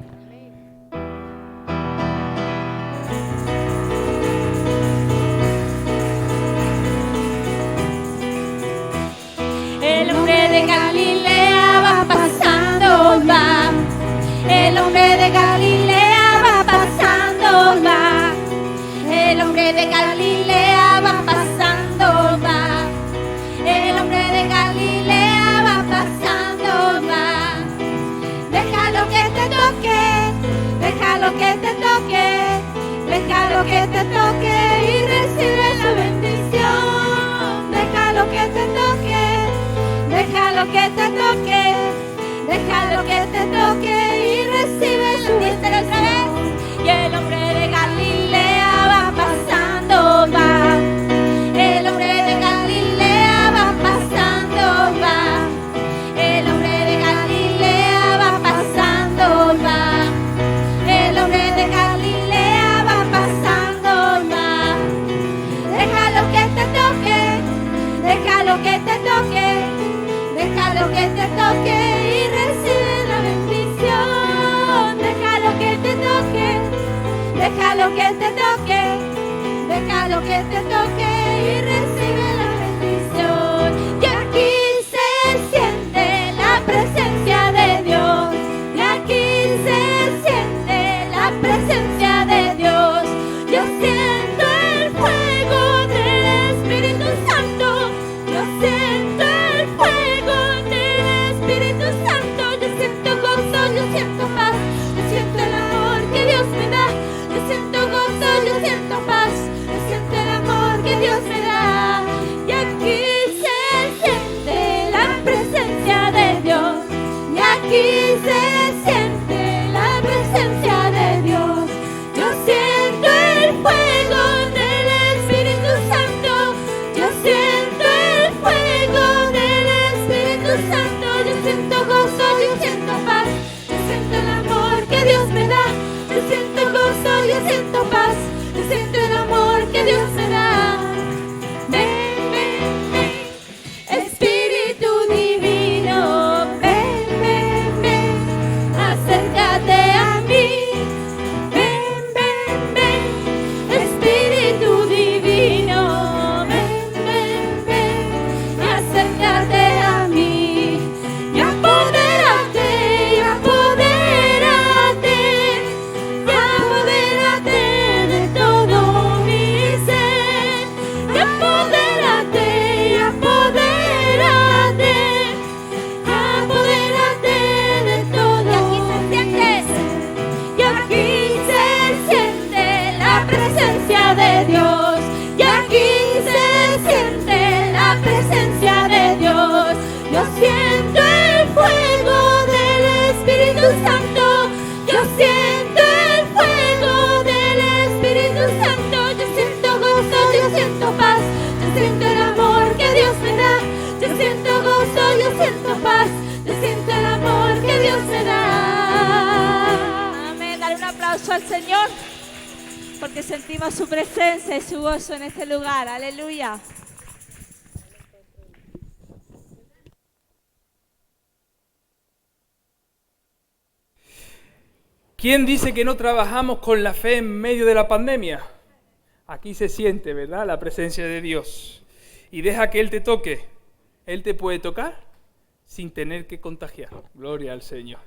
[SPEAKER 4] El hombre
[SPEAKER 9] déjalo que te toque, déjalo que te toque, déjalo que te toque y recibe la bendición. Déjalo que te toque, déjalo que te toque, déjalo que te toque y recibe la bendición otra vez. Y el hombre de Galilea va pasando, va. El hombre de Galilea va pasando, va. El hombre de Galilea va pasando, va. El hombre de Galilea va pasando, va. Déjalo que te toque, déjalo que te toque, déjalo que te toque y recibe la bendición. Déjalo que te toque, déjalo que te toque, déjalo que te toque y recibe la bendición. Y aquí se siente la presencia de Dios, y aquí se siente la presencia de Dios. Yo siento el fuego del Espíritu Santo, yo siento el fuego del Espíritu Santo. Yo siento gozo, yo siento paz, yo siento el amor que Dios me da. Yo siento gozo, yo siento paz, yo siento el amor que Dios me da. Y aquí se siente la presencia de Dios, y aquí se siente la presencia de Dios. Yo siento el fuego del Espíritu Santo, yo siento el fuego del Espíritu Santo. Yo siento gozo, yo siento paz, yo siento el amor que Dios me da. Yo siento gozo, yo siento paz, yo siento el amor que Dios me da. Ven, ven, ven, Espíritu divino, ven, ven, ven, acércate a mí. Ven, ven, ven, Espíritu divino, ven, ven, ven, acércate a mí. Y apodérate, y apodérate, y apodérate de todo mi ser. Y apodérate, y apodérate, y apodérate de todo mi ser. Y aquí se siente la presencia de Dios, y aquí se siente la presencia de Dios. Yo siento el fuego del Espíritu Santo, yo siento el fuego del Espíritu Santo. Yo siento gozo, yo siento paz, yo siento el amor que Dios me da. Yo siento gozo, yo siento paz, yo siento el amor que Dios me da. Amén. Dale un aplauso al Señor, porque sentimos su presencia y su gozo en este lugar. Aleluya.
[SPEAKER 2] ¿Quién dice que no trabajamos con la fe en medio de la pandemia? Aquí se siente, ¿verdad?, la presencia de Dios. Y deja que Él te toque. Él te puede tocar sin tener que contagiar. Gloria al Señor.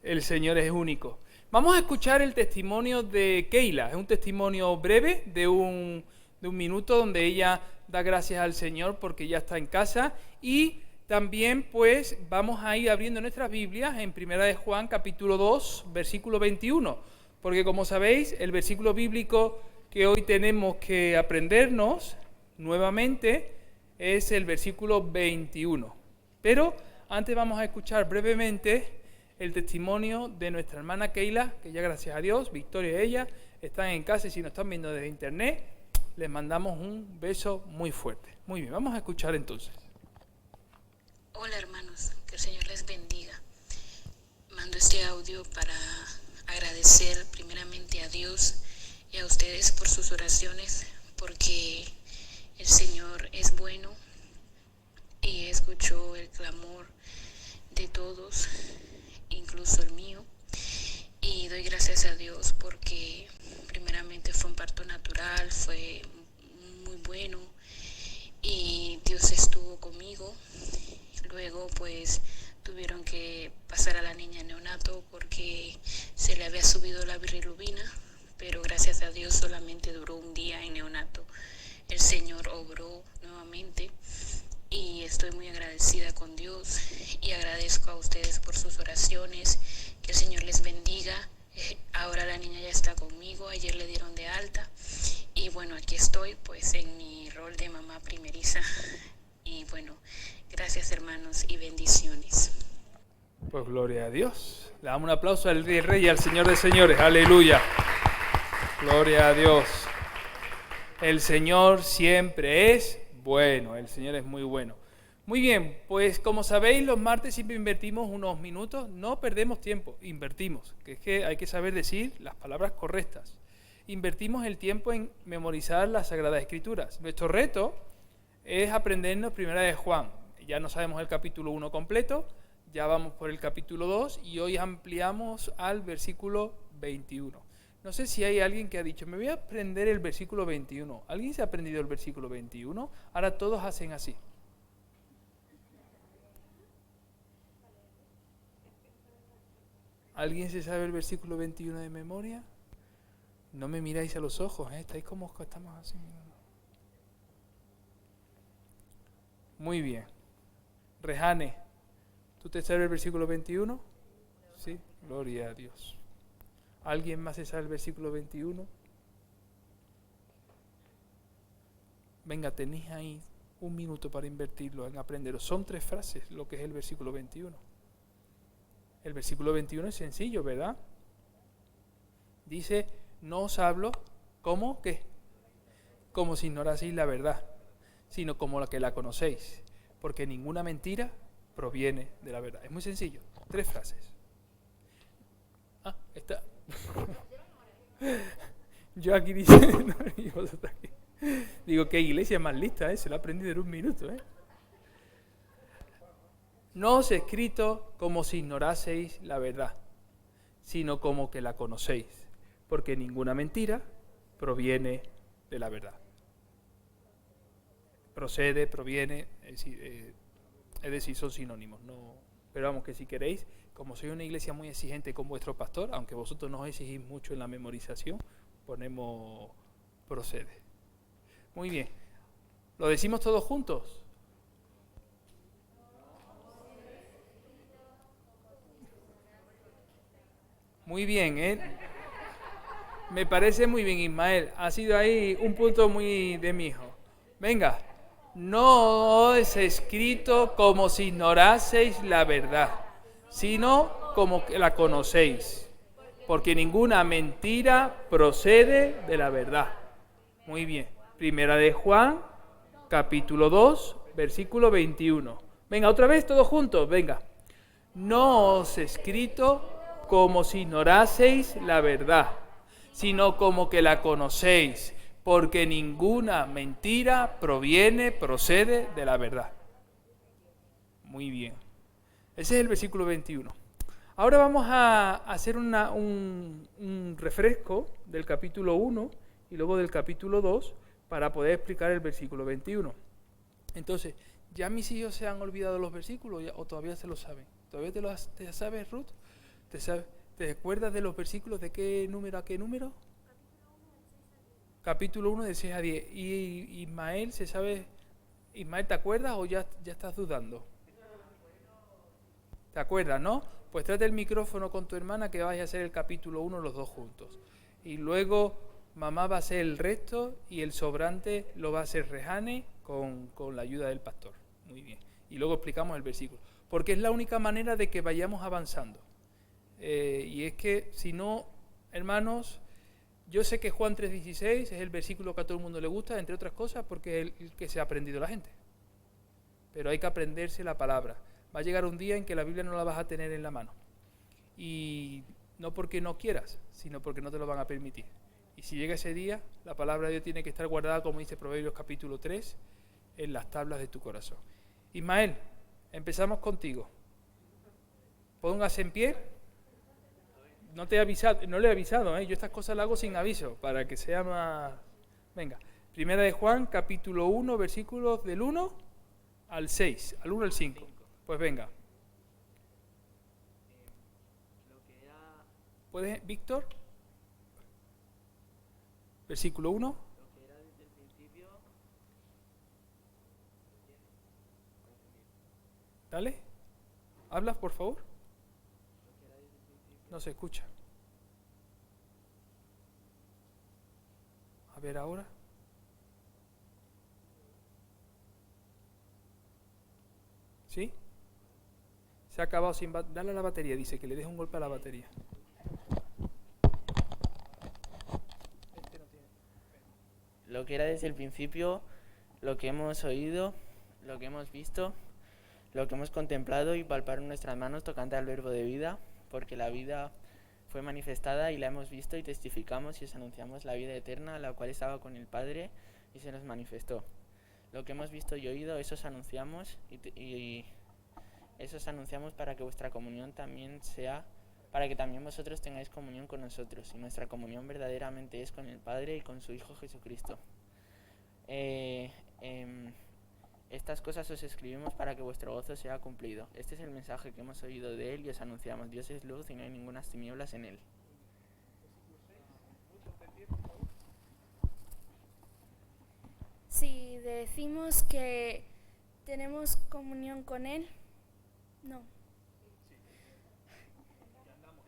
[SPEAKER 2] El Señor es único. Vamos a escuchar el testimonio de Keila. Es un testimonio breve de un minuto donde ella da gracias al Señor porque ya está en casa. Y también pues vamos a ir abriendo nuestras Biblias en 1 de Juan capítulo 2 versículo 21, porque como sabéis el versículo bíblico que hoy tenemos que aprendernos nuevamente es el versículo 21. Pero antes vamos a escuchar brevemente el testimonio de nuestra hermana Keila, que ya gracias a Dios, Victoria y ella están en casa y si nos están viendo desde internet les mandamos un beso muy fuerte. Muy bien, vamos a escuchar entonces.
[SPEAKER 10] Hola hermanos, que el Señor les bendiga. Mando este audio para agradecer primeramente a Dios y a ustedes por sus oraciones, porque el Señor es bueno y escuchó el clamor de todos, incluso el mío, y doy gracias a Dios porque primeramente fue un parto natural, fue muy bueno y Dios estuvo conmigo. Luego pues tuvieron que pasar a la niña neonato porque se le había subido la bilirrubina, pero gracias a Dios solamente duró un día en neonato. El Señor obró nuevamente y estoy muy agradecida con Dios y agradezco a ustedes por sus oraciones. Que el Señor hoy pues en mi rol de mamá primeriza. Y bueno, gracias hermanos y bendiciones.
[SPEAKER 2] Pues gloria a Dios. Le damos un aplauso al Rey de Reyes y al Señor de Señores. Aleluya. Gloria a Dios. El Señor siempre es bueno. El Señor es muy bueno. Muy bien, pues como sabéis, los martes siempre invertimos unos minutos. No perdemos tiempo, invertimos. Que es que hay que saber decir las palabras correctas. Invertimos el tiempo en memorizar las Sagradas Escrituras. Nuestro reto es aprendernos Primera de Juan. Ya no sabemos el capítulo 1 completo. Ya vamos por el capítulo 2 y hoy ampliamos al versículo 21. No sé si hay alguien que ha dicho, me voy a aprender el versículo 21. ¿Alguien se ha aprendido el versículo 21? Ahora todos hacen así. ¿Alguien se sabe el versículo 21 de memoria? No me miráis a los ojos, estáis como que estamos así. Muy bien. Rejane, ¿tú te sabes el versículo 21? Sí, gloria a Dios. ¿Alguien más se sabe el versículo 21? Venga, tenéis ahí un minuto para invertirlo en aprenderos. Son 3 frases lo que es el versículo 21. El versículo 21 es sencillo, ¿verdad? Dice, no os hablo como, ¿qué? Como si ignoraseis la verdad, sino como la que la conocéis, porque ninguna mentira proviene de la verdad. Es muy sencillo, 3 frases. Ah, está. Yo aquí diciendo, y vosotros aquí. Digo, qué iglesia más lista, se lo ha aprendido en un minuto, No os he escrito como si ignoraseis la verdad, sino como que la conocéis, porque ninguna mentira proviene de la verdad. Procede, proviene, es decir, son sinónimos. No, pero vamos, que si queréis, como soy una iglesia muy exigente con vuestro pastor, aunque vosotros no os exigís mucho en la memorización, ponemos procede. Muy bien. ¿Lo decimos todos juntos? Muy bien, Me parece muy bien, Ismael. Ha sido ahí un punto muy de mi hijo. Venga. No os he escrito como si ignoraseis la verdad, sino como que la conocéis, porque ninguna mentira procede de la verdad. Muy bien. Primera de Juan, capítulo 2, versículo 21. Venga, otra vez todos juntos, venga. No os he escrito como si ignoraseis la verdad, sino como que la conocéis, porque ninguna mentira procede de la verdad. Muy bien. Ese es el versículo 21. Ahora vamos a hacer un refresco del capítulo 1 y luego del capítulo 2 para poder explicar el versículo 21. Entonces, ¿ya mis hijos se han olvidado los versículos o todavía se los saben? ¿Todavía te sabes, Ruth? ¿Te acuerdas de los versículos de qué número a qué número? Capítulo 1 de 6 a 10. ¿Y Ismael se sabe? Ismael, ¿te acuerdas o ya estás dudando? ¿Te acuerdas, no? Pues trate el micrófono con tu hermana que vais a hacer el capítulo 1 los dos juntos. Y luego mamá va a hacer el resto y el sobrante lo va a hacer Rejane con la ayuda del pastor. Muy bien. Y luego explicamos el versículo. Porque es la única manera de que vayamos avanzando. Y es que si no, hermanos, yo sé que Juan 3:16 es el versículo que a todo el mundo le gusta, entre otras cosas, porque es el que se ha aprendido la gente. Pero hay que aprenderse la palabra. Va a llegar un día en que la Biblia no la vas a tener en la mano. Y no porque no quieras, sino porque no te lo van a permitir. Y si llega ese día, la palabra de Dios tiene que estar guardada, como dice Proverbios capítulo 3, en las tablas de tu corazón. Ismael, empezamos contigo. Póngase en pie. No le he avisado, yo estas cosas las hago sin aviso, para que sea más... Venga, Primera de Juan, capítulo 1, versículos del 1 al 6, al 1 al 5. Pues venga. ¿Puedes, Víctor? Versículo 1. Dale. ¿Hablas, por favor? No se escucha. A ver ahora. ¿Sí? Se ha acabado sin darle a la batería, dice que le deje un golpe a la batería.
[SPEAKER 11] Lo que era desde el principio, lo que hemos oído, lo que hemos visto, lo que hemos contemplado y palpar en nuestras manos tocante al verbo de vida, porque la vida fue manifestada y la hemos visto y testificamos y os anunciamos la vida eterna, la cual estaba con el Padre y se nos manifestó. Lo que hemos visto y oído, eso os anunciamos y eso os anunciamos para que vuestra comunión también sea, para que también vosotros tengáis comunión con nosotros, y nuestra comunión verdaderamente es con el Padre y con su Hijo Jesucristo. Estas cosas os escribimos para que vuestro gozo sea cumplido. Este es el mensaje que hemos oído de Él y os anunciamos. Dios es luz y no hay ninguna tinieblas en Él.
[SPEAKER 9] Si decimos que tenemos comunión con Él, no.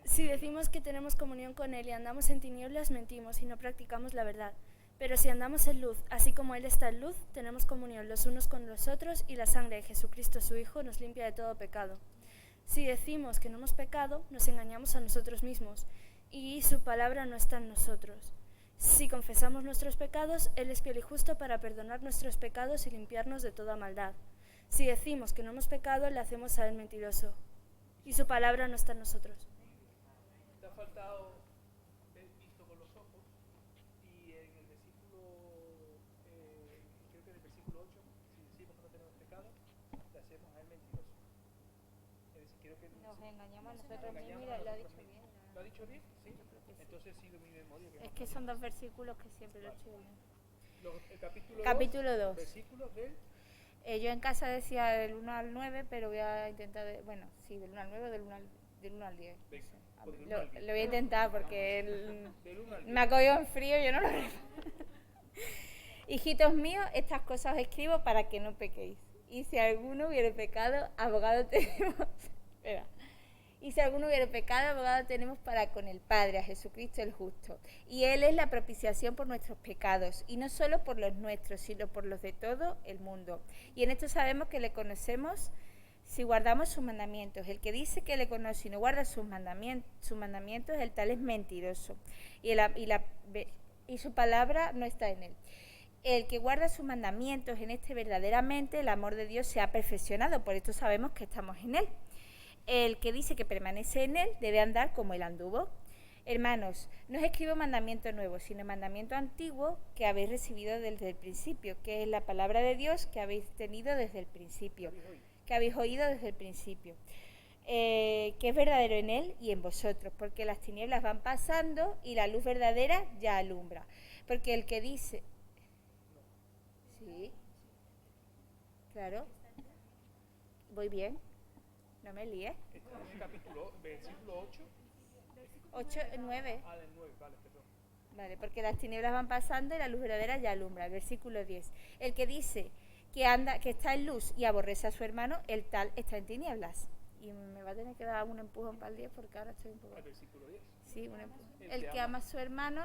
[SPEAKER 9] Si decimos que tenemos comunión con Él y andamos en tinieblas, mentimos y no practicamos la verdad. Pero si andamos en luz, así como Él está en luz, tenemos comunión los unos con los otros y la sangre de Jesucristo, su Hijo, nos limpia de todo pecado. Si decimos que no hemos pecado, nos engañamos a nosotros mismos y su palabra no está en nosotros. Si confesamos nuestros pecados, Él es fiel y justo para perdonar nuestros pecados y limpiarnos de toda maldad. Si decimos que no hemos pecado, le hacemos a Él mentiroso y su palabra no está en nosotros.
[SPEAKER 2] Te ha faltado ver visto con los ojos, y en el versículo, creo que en el versículo 8, si decimos que no tenemos pecado, le hacemos a Él mentiroso. Es decir, creo que
[SPEAKER 4] nos engañamos a nosotros mismos y lo ha dicho bien.
[SPEAKER 2] ¿Lo ha dicho bien? Sí. Entonces sí, de mi memoria.
[SPEAKER 4] Es que son dos versículos que siempre lo he hecho bien.
[SPEAKER 2] El
[SPEAKER 4] capítulo 2.
[SPEAKER 2] Versículos del...
[SPEAKER 4] Yo en casa decía del 1 al 9, pero voy a intentar, del 1 al 9 o del 1 al 10.
[SPEAKER 2] Venga,
[SPEAKER 4] lo voy a intentar porque me ha cogido en frío, yo no lo recuerdo. Hijitos míos, estas cosas os escribo para que no pequéis. Y si alguno hubiere pecado, abogado tenemos. Espera. Y si alguno hubiere pecado, abogado tenemos para con el Padre, a Jesucristo el justo. Y Él es la propiciación por nuestros pecados, y no solo por los nuestros, sino por los de todo el mundo. Y en esto sabemos que le conocemos si guardamos sus mandamientos. El que dice que le conoce y no guarda sus mandamientos, el tal es mentiroso. Y su palabra no está en él. El que guarda sus mandamientos, en este verdaderamente el amor de Dios se ha perfeccionado, por esto sabemos que estamos en él. El que dice que permanece en él debe andar como él anduvo. Hermanos, no os escribo mandamiento nuevo, sino mandamiento antiguo que habéis recibido desde el principio, que es la palabra de Dios que habéis tenido desde el principio, que habéis oído desde el principio, que es verdadero en él y en vosotros, porque las tinieblas van pasando y la luz verdadera ya alumbra. Porque el que dice... Sí, claro, voy bien. No me líes.
[SPEAKER 2] Está en el capítulo, versículo 8.
[SPEAKER 4] 8, 9.
[SPEAKER 2] Ah, del 9, vale, perdón.
[SPEAKER 4] Vale, porque las tinieblas van pasando y la luz verdadera ya alumbra. Versículo 10. El que dice que está en luz y aborrece a su hermano, el tal está en tinieblas. Y me va a tener que dar un empujón para el 10 porque ahora estoy un poco...
[SPEAKER 2] ¿El versículo 10?
[SPEAKER 4] Sí, un empujón. El que ama a su hermano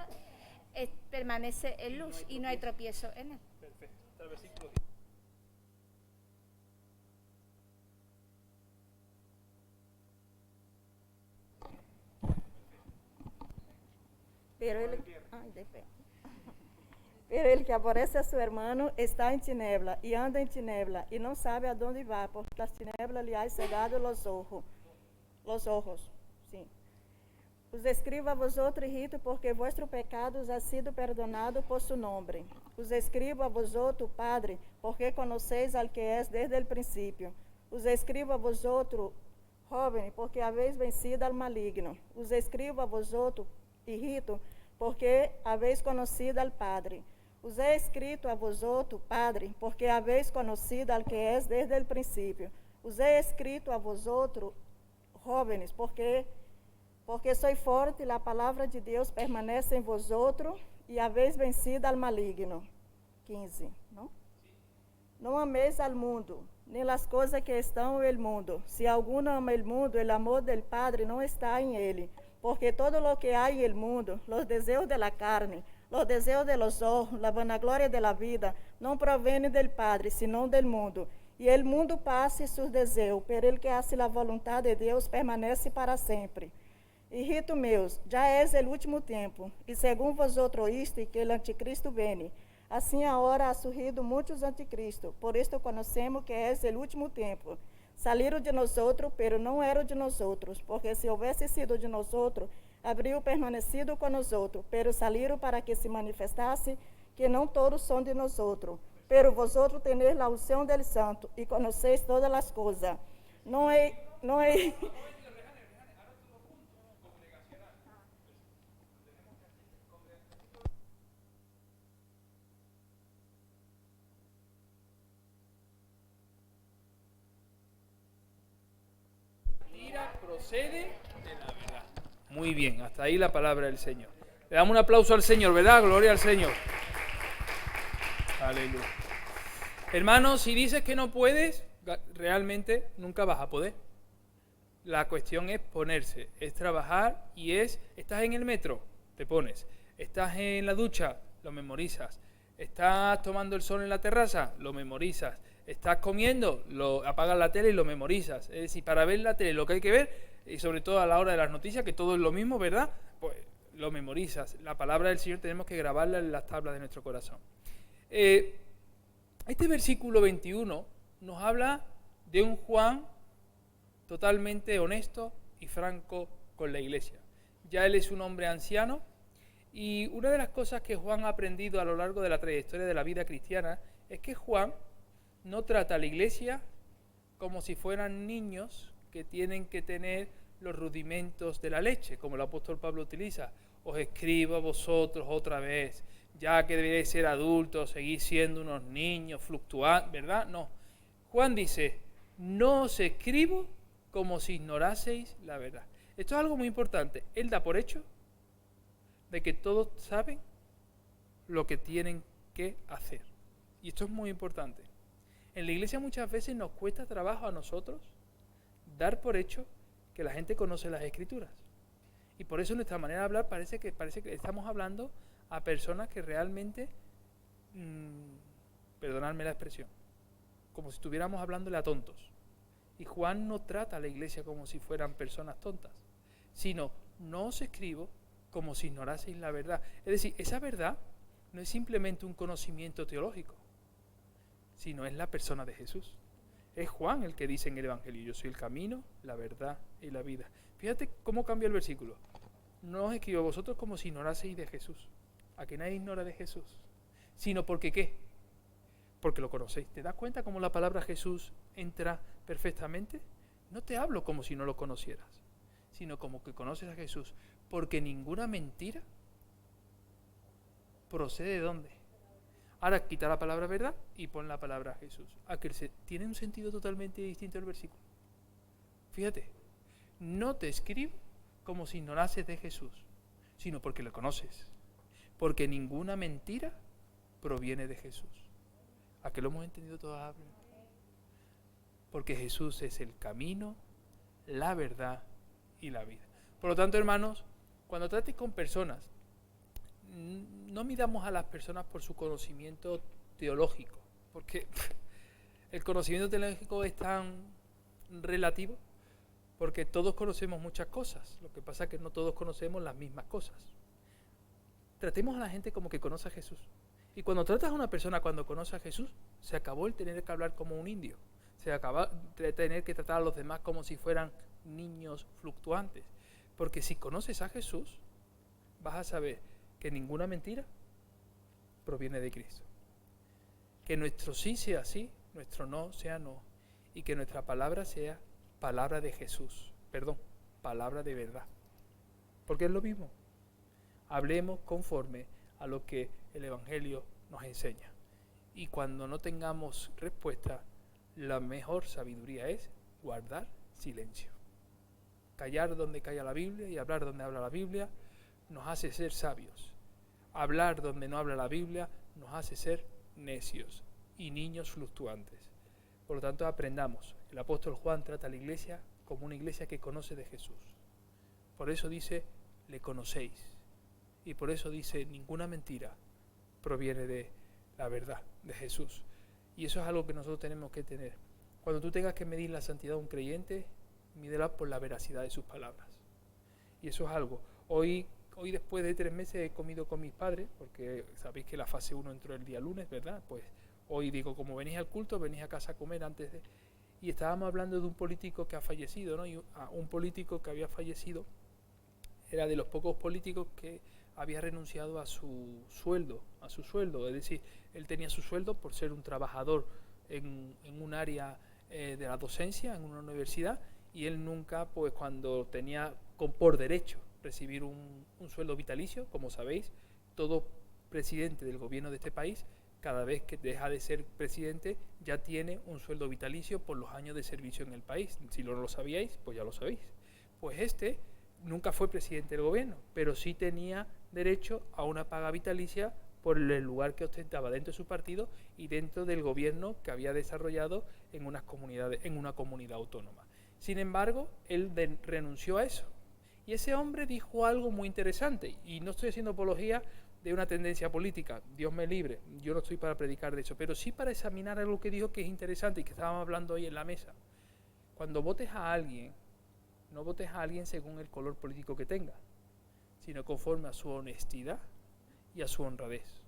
[SPEAKER 4] permanece en luz y no hay tropiezo en él.
[SPEAKER 2] Perfecto. Hasta el versículo 10.
[SPEAKER 12] Pero el que aborrece a su hermano está en tiniebla y anda en tiniebla y no sabe a dónde va, porque las tinieblas le han cegado los ojos. Sí. Os escribo a vosotros, hijitos, porque vuestro pecado os ha sido perdonado por su nombre. Os escribo a vosotros, Padre, porque conocéis al que es desde el principio. Os escribo a vosotros, jóvenes, porque habéis vencido al maligno. Os escribo a vosotros, hijitos, porque habéis conocido al Padre. Os he escrito a vosotros, Padre, porque habéis conocido al que es desde el principio. Os he escrito a vosotros, jóvenes, porque sois fortes, la palabra de Dios permanece en vosotros y habéis vencido al maligno. 15, ¿no? No améis al mundo, ni las cosas que están en el mundo. Si alguno ama el mundo, el amor del Padre no está en él. Porque todo lo que hay en el mundo, los deseos de la carne, los deseos de los ojos, la vanagloria de la vida, no provienen del Padre, sino del mundo. E o mundo passa e seus desejos, pero ele que hace a vontade de Deus permanece para sempre. Hijito meus, já és o último tempo, e segundo vosotros oíste que o anticristo vem, assim agora ha surgido muitos anticristos, por isto conhecemos que és o último tempo. Saliram de nosotros, pero não eram de nosotros, porque se houvesse sido de nosotros, habrían permanecido con nosotros, pero salieron para que se manifestase que não todos são de nosotros. Pero vosotros tenéis la unción del Santo y conocéis todas las cosas. No es.
[SPEAKER 2] Procede de la verdad. Muy bien, hasta ahí la palabra del Señor. Le damos un aplauso al Señor, ¿verdad? Gloria al Señor. Aleluya. Hermanos, si dices que no puedes, realmente nunca vas a poder. La cuestión es ponerse, es trabajar y estás en el metro, te pones. Estás en la ducha, lo memorizas. Estás tomando el sol en la terraza, lo memorizas. Estás comiendo, apagas la tele y lo memorizas. Es decir, para ver la tele lo que hay que ver, y sobre todo a la hora de las noticias, que todo es lo mismo, ¿verdad? Pues lo memorizas. La palabra del Señor tenemos que grabarla en las tablas de nuestro corazón. Este versículo 21 nos habla de un Juan totalmente honesto y franco con la iglesia. Ya él es un hombre anciano y una de las cosas que Juan ha aprendido a lo largo de la trayectoria de la vida cristiana es que Juan no trata a la iglesia como si fueran niños que tienen que tener los rudimentos de la leche, como el apóstol Pablo utiliza. Os escribo a vosotros otra vez, ya que deberéis ser adultos, seguís siendo unos niños fluctuantes, ¿verdad? No. Juan dice, no os escribo como si ignoraseis la verdad. Esto es algo muy importante. Él da por hecho de que todos saben lo que tienen que hacer. Y esto es muy importante. En la iglesia muchas veces nos cuesta trabajo a nosotros dar por hecho que la gente conoce las Escrituras. Y por eso nuestra manera de hablar parece que estamos hablando a personas que realmente, perdonadme la expresión, como si estuviéramos hablándole a tontos. Y Juan no trata a la iglesia como si fueran personas tontas, sino no os escribo como si ignoraseis la verdad. Es decir, esa verdad no es simplemente un conocimiento teológico, sino es la persona de Jesús. Es Juan el que dice en el Evangelio, yo soy el camino, la verdad y la vida. Fíjate cómo cambia el versículo. No os escribo a vosotros como si ignoraseis de Jesús. A que nadie ignora de Jesús. Sino porque ¿qué? Porque lo conocéis. ¿Te das cuenta cómo la palabra Jesús entra perfectamente? No te hablo como si no lo conocieras, sino como que conoces a Jesús. Porque ninguna mentira procede de ¿dónde? Ahora quita la palabra verdad y pon la palabra Jesús. Tiene un sentido totalmente distinto el versículo. Fíjate, no te escribo como si ignorases de Jesús, sino porque lo conoces. Porque ninguna mentira proviene de Jesús. ¿A qué lo hemos entendido todas? Porque Jesús es el camino, la verdad y la vida. Por lo tanto, hermanos, cuando trates con personas, no midamos a las personas por su conocimiento teológico, porque el conocimiento teológico es tan relativo, porque todos conocemos muchas cosas, lo que pasa es que no todos conocemos las mismas cosas. Tratemos a la gente como que conoce a Jesús. Y cuando tratas a una persona cuando conoce a Jesús, se acabó el tener que hablar como un indio, se acabó de tener que tratar a los demás como si fueran niños fluctuantes, porque si conoces a Jesús, vas a saber que ninguna mentira proviene de Cristo. Que nuestro sí sea sí, nuestro no sea no, y que nuestra palabra sea palabra de Jesús, palabra de verdad. Porque es lo mismo. Hablemos conforme a lo que el Evangelio nos enseña. Y cuando no tengamos respuesta, la mejor sabiduría es guardar silencio. Callar donde calla la Biblia y hablar donde habla la Biblia nos hace ser sabios. Hablar donde no habla la Biblia nos hace ser necios y niños fluctuantes. Por lo tanto, aprendamos. El apóstol Juan trata a la iglesia como una iglesia que conoce de Jesús. Por eso dice, le conocéis. Y por eso dice, ninguna mentira proviene de la verdad, de Jesús. Y eso es algo que nosotros tenemos que tener Cuando tú tengas que medir la santidad de un creyente, mídela por la veracidad de sus palabras. Y eso es algo. Hoy después de 3 meses he comido con mis padres, porque sabéis que la fase 1 entró el día lunes, ¿verdad? Pues hoy digo, como venís al culto, venís a casa a comer antes de... Y estábamos hablando de un político que ha fallecido, ¿no? Y un político que había fallecido era de los pocos políticos que había renunciado a su sueldo, es decir, él tenía su sueldo por ser un trabajador en un área de la docencia, en una universidad, y él nunca, pues cuando tenía por derecho recibir un sueldo vitalicio, como sabéis, todo presidente del gobierno de este país, cada vez que deja de ser presidente, ya tiene un sueldo vitalicio por los años de servicio en el país. Si no lo sabíais, pues ya lo sabéis. Pues este nunca fue presidente del gobierno, pero sí tenía derecho a una paga vitalicia por el lugar que ostentaba dentro de su partido y dentro del gobierno que había desarrollado en una comunidad autónoma. Sin embargo, él renunció a eso. Y ese hombre dijo algo muy interesante, y no estoy haciendo apología de una tendencia política, Dios me libre, yo no estoy para predicar de eso, pero sí para examinar algo que dijo que es interesante y que estábamos hablando hoy en la mesa. Cuando votes a alguien, no votes a alguien según el color político que tenga, sino conforme a su honestidad y a su honradez.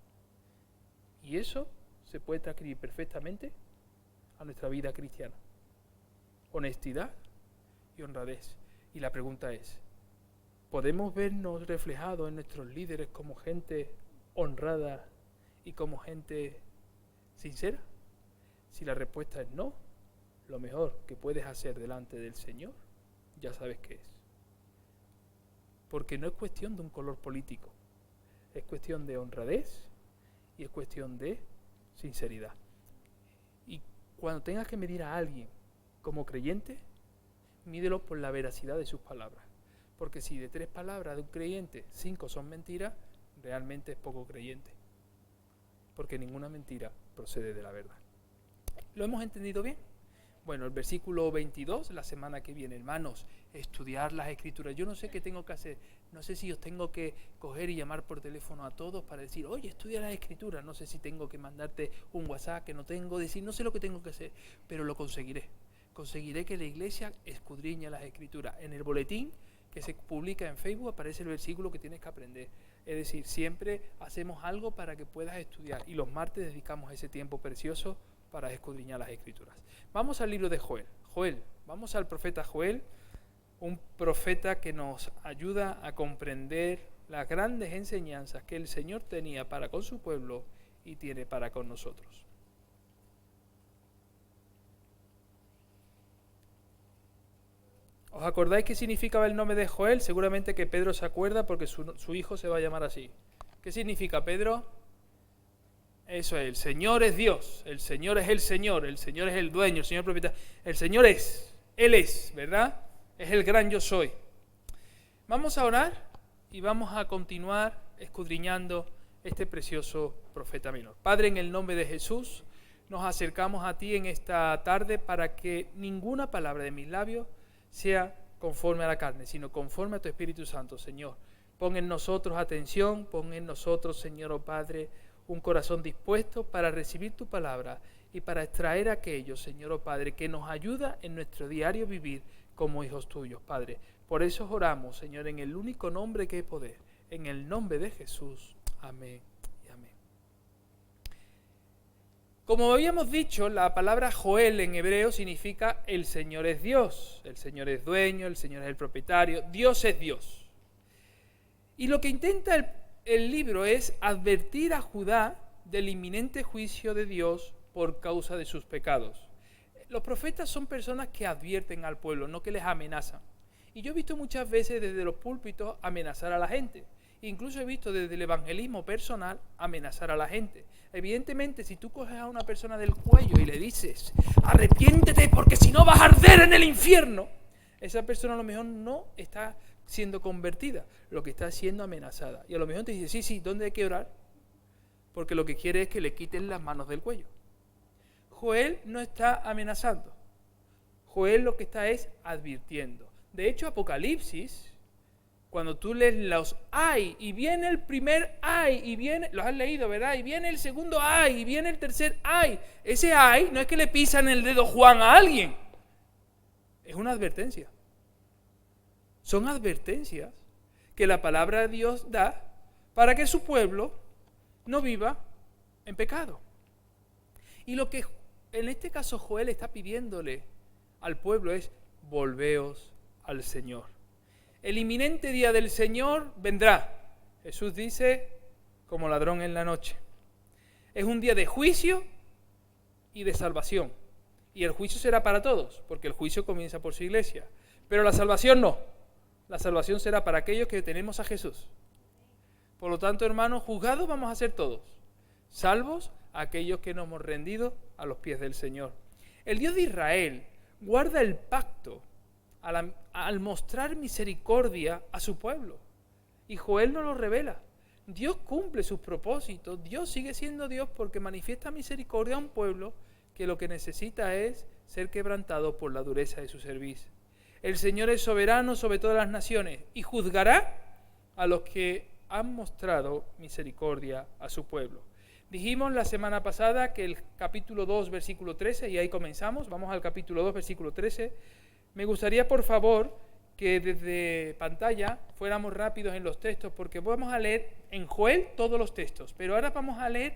[SPEAKER 2] Y eso se puede transcribir perfectamente a nuestra vida cristiana. Honestidad y honradez. Y la pregunta es, ¿podemos vernos reflejados en nuestros líderes como gente honrada y como gente sincera? Si la respuesta es no, lo mejor que puedes hacer delante del Señor, ya sabes qué es. Porque no es cuestión de un color político, es cuestión de honradez y es cuestión de sinceridad. Y cuando tengas que medir a alguien como creyente, mídelo por la veracidad de sus palabras. Porque si de 3 palabras de un creyente 5 son mentiras, realmente es poco creyente. Porque ninguna mentira procede de la verdad. ¿Lo hemos entendido bien? Bueno, el versículo 22, la semana que viene, hermanos, estudiar las Escrituras. Yo no sé qué tengo que hacer. No sé si os tengo que coger y llamar por teléfono a todos para decir, oye, estudia las Escrituras. No sé si tengo que mandarte un WhatsApp que no tengo, decir, no sé lo que tengo que hacer, pero lo conseguiré. Conseguiré que la iglesia escudriñe las Escrituras. En el boletín que se publica en Facebook aparece el versículo que tienes que aprender. Es decir, siempre hacemos algo para que puedas estudiar y los martes dedicamos ese tiempo precioso para escudriñar las Escrituras. Vamos al libro de Joel. Vamos al profeta Joel, un profeta que nos ayuda a comprender las grandes enseñanzas que el Señor tenía para con su pueblo y tiene para con nosotros. ¿Os acordáis qué significaba el nombre de Joel? Seguramente que Pedro se acuerda porque su hijo se va a llamar así. ¿Qué significa, Pedro? Eso es, el Señor es Dios, el Señor es el Señor es el dueño, el Señor propietario. El Señor es, Él es, ¿verdad? Es el gran yo soy. Vamos a orar y vamos a continuar escudriñando este precioso profeta menor. Padre, en el nombre de Jesús, nos acercamos a ti en esta tarde para que ninguna palabra de mis labios sea conforme a la carne, sino conforme a tu Espíritu Santo, Señor. Pon en nosotros atención, pon en nosotros, Señor, oh Padre, un corazón dispuesto para recibir tu palabra y para extraer aquello, Señor, oh Padre, que nos ayuda en nuestro diario vivir como hijos tuyos, Padre. Por eso oramos, Señor, en el único nombre que hay poder, en el nombre de Jesús. Amén y amén. Como habíamos dicho, la palabra Joel en hebreo significa el Señor es Dios, el Señor es dueño, el Señor es el propietario, Dios es Dios. Y lo que intenta el libro es advertir a Judá del inminente juicio de Dios por causa de sus pecados. Los profetas son personas que advierten al pueblo, no que les amenazan. Y yo he visto muchas veces desde los púlpitos amenazar a la gente. Incluso he visto desde el evangelismo personal amenazar a la gente. Evidentemente, si tú coges a una persona del cuello y le dices, arrepiéntete porque si no vas a arder en el infierno, esa persona a lo mejor no está siendo convertida, lo que está siendo amenazada. Y a lo mejor te dice, sí, ¿dónde hay que orar? Porque lo que quiere es que le quiten las manos del cuello. Joel no está amenazando. Joel lo que está es advirtiendo. De hecho, Apocalipsis cuando tú lees los ay, y viene el primer ay, y viene, los has leído, ¿verdad? Y viene el segundo ay, y viene el tercer ay. Ese ay no es que le pisan el dedo Juan a alguien, es una advertencia. Son advertencias que la palabra de Dios da para que su pueblo no viva en pecado. Y lo que en este caso Joel está pidiéndole al pueblo es: volveos al Señor. El inminente día del Señor vendrá. Jesús dice, como ladrón en la noche. Es un día de juicio y de salvación. Y el juicio será para todos, porque el juicio comienza por su iglesia. Pero la salvación no. La salvación será para aquellos que tenemos a Jesús. Por lo tanto, hermanos, juzgados vamos a ser todos, salvos aquellos que nos hemos rendido a los pies del Señor. El Dios de Israel guarda el pacto al mostrar misericordia a su pueblo. Y Joel nos lo revela. Dios cumple sus propósitos. Dios sigue siendo Dios porque manifiesta misericordia a un pueblo que lo que necesita es ser quebrantado por la dureza de su cerviz. El Señor es soberano sobre todas las naciones y juzgará a los que han mostrado misericordia a su pueblo. Dijimos la semana pasada que el capítulo 2, versículo 13, y ahí comenzamos, vamos al capítulo 2, versículo 13. Me gustaría, por favor, que desde pantalla fuéramos rápidos en los textos, porque vamos a leer en Joel todos los textos, pero ahora vamos a leer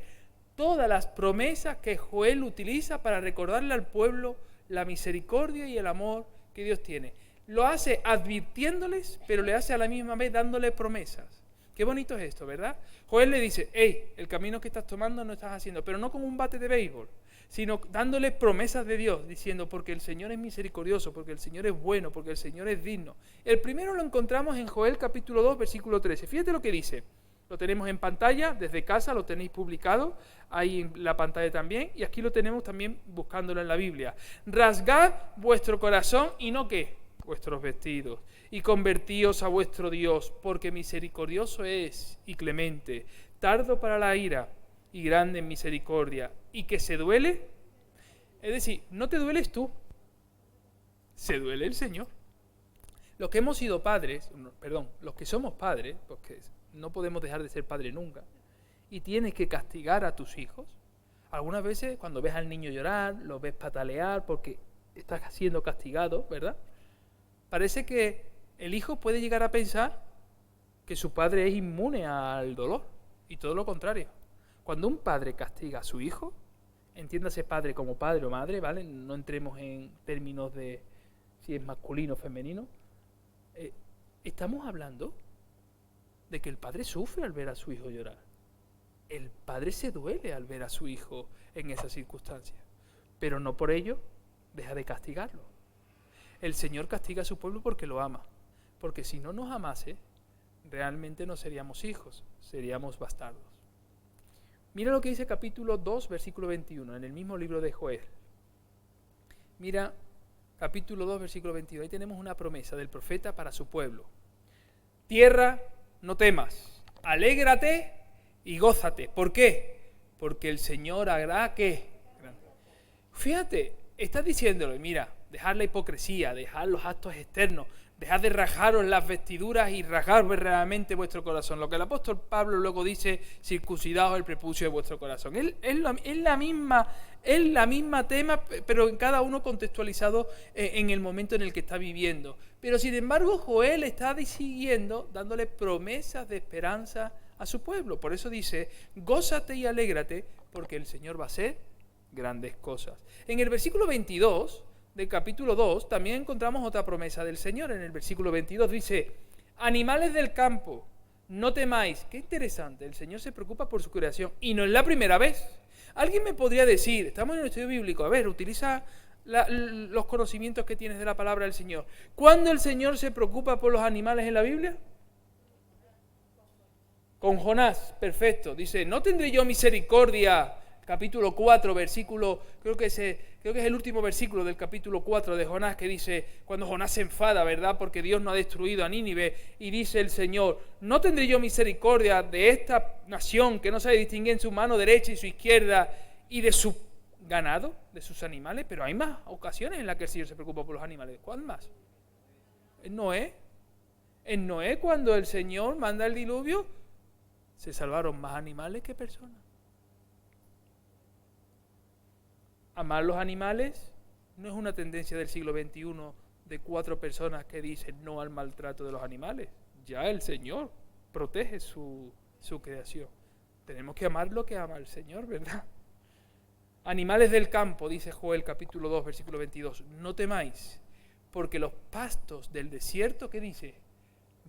[SPEAKER 2] todas las promesas que Joel utiliza para recordarle al pueblo la misericordia y el amor que Dios tiene. Lo hace advirtiéndoles, pero le hace a la misma vez dándole promesas. Qué bonito es esto, ¿verdad? Joel le dice: hey, el camino que estás tomando no estás haciendo, pero no con un bate de béisbol, sino dándole promesas de Dios, diciendo: porque el Señor es misericordioso, porque el Señor es bueno, porque el Señor es digno. El primero lo encontramos en Joel capítulo 2, versículo 13. Fíjate lo que dice. Lo tenemos en pantalla, desde casa lo tenéis publicado, ahí en la pantalla también, y aquí lo tenemos también buscándolo en la Biblia. Rasgad vuestro corazón y no ¿qué? Vuestros vestidos, y convertíos a vuestro Dios, porque misericordioso es y clemente, tardo para la ira y grande en misericordia, y que se duele, es decir, no te dueles tú, se duele el Señor. Los que hemos sido padres, los que somos padres, porque no podemos dejar de ser padres nunca, y tienes que castigar a tus hijos, algunas veces cuando ves al niño llorar, lo ves patalear porque estás siendo castigado, ¿verdad? Parece que el hijo puede llegar a pensar que su padre es inmune al dolor, y todo lo contrario. Cuando un padre castiga a su hijo, entiéndase padre como padre o madre, ¿vale? No entremos en términos de si es masculino o femenino. Estamos hablando de que el padre sufre al ver a su hijo llorar. El padre se duele al ver a su hijo en esas circunstancias, pero no por ello deja de castigarlo. El Señor castiga a su pueblo porque lo ama, porque si no nos amase, realmente no seríamos hijos, seríamos bastardos. Mira lo que dice capítulo 2, versículo 21, en el mismo libro de Joel. Mira, capítulo 2, versículo 21, ahí tenemos una promesa del profeta para su pueblo. Tierra, no temas, alégrate y gózate. ¿Por qué? Porque el Señor hará ¿qué? Fíjate, está diciéndole, mira, dejad la hipocresía, dejad los actos externos, dejad de rajaros las vestiduras y rasgar realmente vuestro corazón. Lo que el apóstol Pablo luego dice: circuncidaos el prepucio de vuestro corazón. Es la misma tema, pero en cada uno contextualizado en el momento en el que está viviendo. Pero sin embargo, Joel está siguiendo dándole promesas de esperanza a su pueblo. Por eso dice: gózate y alégrate, porque el Señor va a hacer grandes cosas. En el versículo 22 del capítulo 2 también encontramos otra promesa del Señor. En el versículo 22 dice: animales del campo, no temáis. Qué interesante, el Señor se preocupa por su creación, y no es la primera vez. Alguien me podría decir, estamos en un estudio bíblico, a ver, utiliza los conocimientos que tienes de la palabra del Señor. ¿Cuándo el Señor se preocupa por los animales en la Biblia? Con Jonás, perfecto. Dice: no tendré yo misericordia. Capítulo 4, versículo, creo que es el último versículo del capítulo 4 de Jonás, que dice, cuando Jonás se enfada, ¿verdad? Porque Dios no ha destruido a Nínive, y dice el Señor: ¿no tendré yo misericordia de esta nación que no sabe distinguir en su mano derecha y su izquierda, y de su ganado, de sus animales? Pero hay más ocasiones en las que el Señor se preocupa por los animales. ¿Cuál más? Noé. En Noé, cuando el Señor manda el diluvio, se salvaron más animales que personas. Amar los animales no es una tendencia del siglo XXI de 4 personas que dicen no al maltrato de los animales. Ya el Señor protege su creación. Tenemos que amar lo que ama el Señor, ¿verdad? Animales del campo, dice Joel capítulo 2, versículo 22. No temáis, porque los pastos del desierto, ¿qué dice?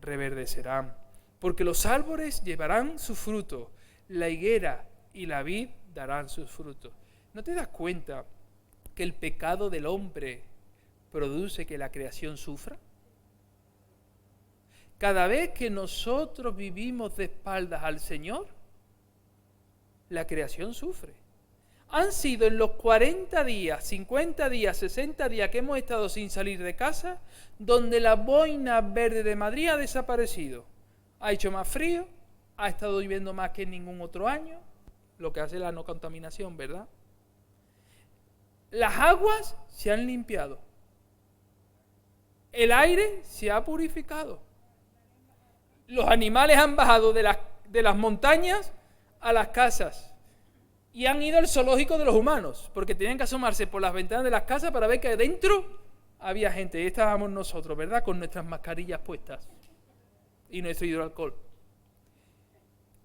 [SPEAKER 2] Reverdecerán. Porque los árboles llevarán su fruto, la higuera y la vid darán sus frutos. ¿No te das cuenta que el pecado del hombre produce que la creación sufra? Cada vez que nosotros vivimos de espaldas al Señor, la creación sufre. Han sido en los 40 días, 50 días, 60 días que hemos estado sin salir de casa, donde la boina verde de Madrid ha desaparecido. Ha hecho más frío, ha estado lloviendo más que en ningún otro año, lo que hace la no contaminación, ¿verdad? Las aguas se han limpiado. El aire se ha purificado. Los animales han bajado de las montañas a las casas y han ido al zoológico de los humanos, porque tenían que asomarse por las ventanas de las casas para ver que dentro había gente. Y estábamos nosotros, ¿verdad? Con nuestras mascarillas puestas y nuestro hidroalcohol.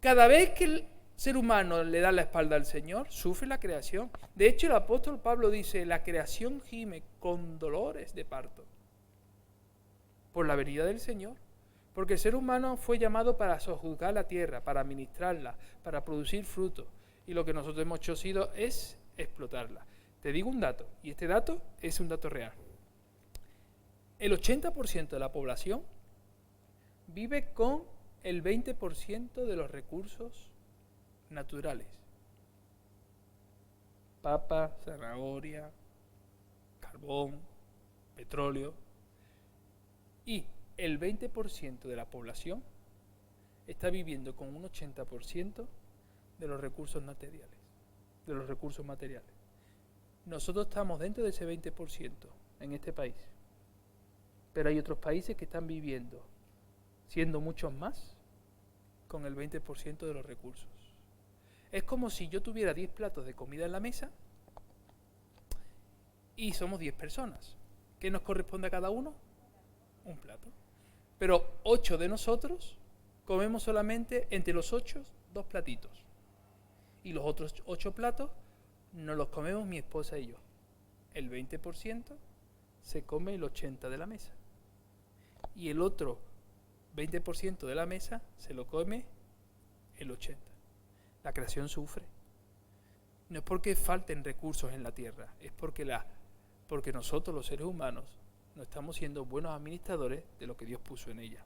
[SPEAKER 2] Cada vez que el ser humano le da la espalda al Señor, sufre la creación. De hecho, el apóstol Pablo dice, la creación gime con dolores de parto por la venida del Señor. Porque el ser humano fue llamado para sojuzgar la tierra, para administrarla, para producir frutos. Y lo que nosotros hemos hecho es explotarla. Te digo un dato, y este dato es un dato real. El 80% de la población vive con el 20% de los recursos naturales. Papa, zanahoria, carbón, petróleo. Y el 20% de la población está viviendo con un 80% de los recursos materiales. Nosotros estamos dentro de ese 20% en este país. Pero hay otros países que están viviendo, siendo muchos más, con el 20% de los recursos. Es como si yo tuviera 10 platos de comida en la mesa y somos 10 personas. ¿Qué nos corresponde a cada uno? Un plato. Pero 8 de nosotros comemos solamente entre los 8 2 platitos. Y los otros 8 platos nos los comemos mi esposa y yo. El 20% se come el 80% de la mesa. Y el otro 20% de la mesa se lo come el 80%. La creación sufre. No es porque falten recursos en la tierra, es porque nosotros los seres humanos no estamos siendo buenos administradores de lo que Dios puso en ella.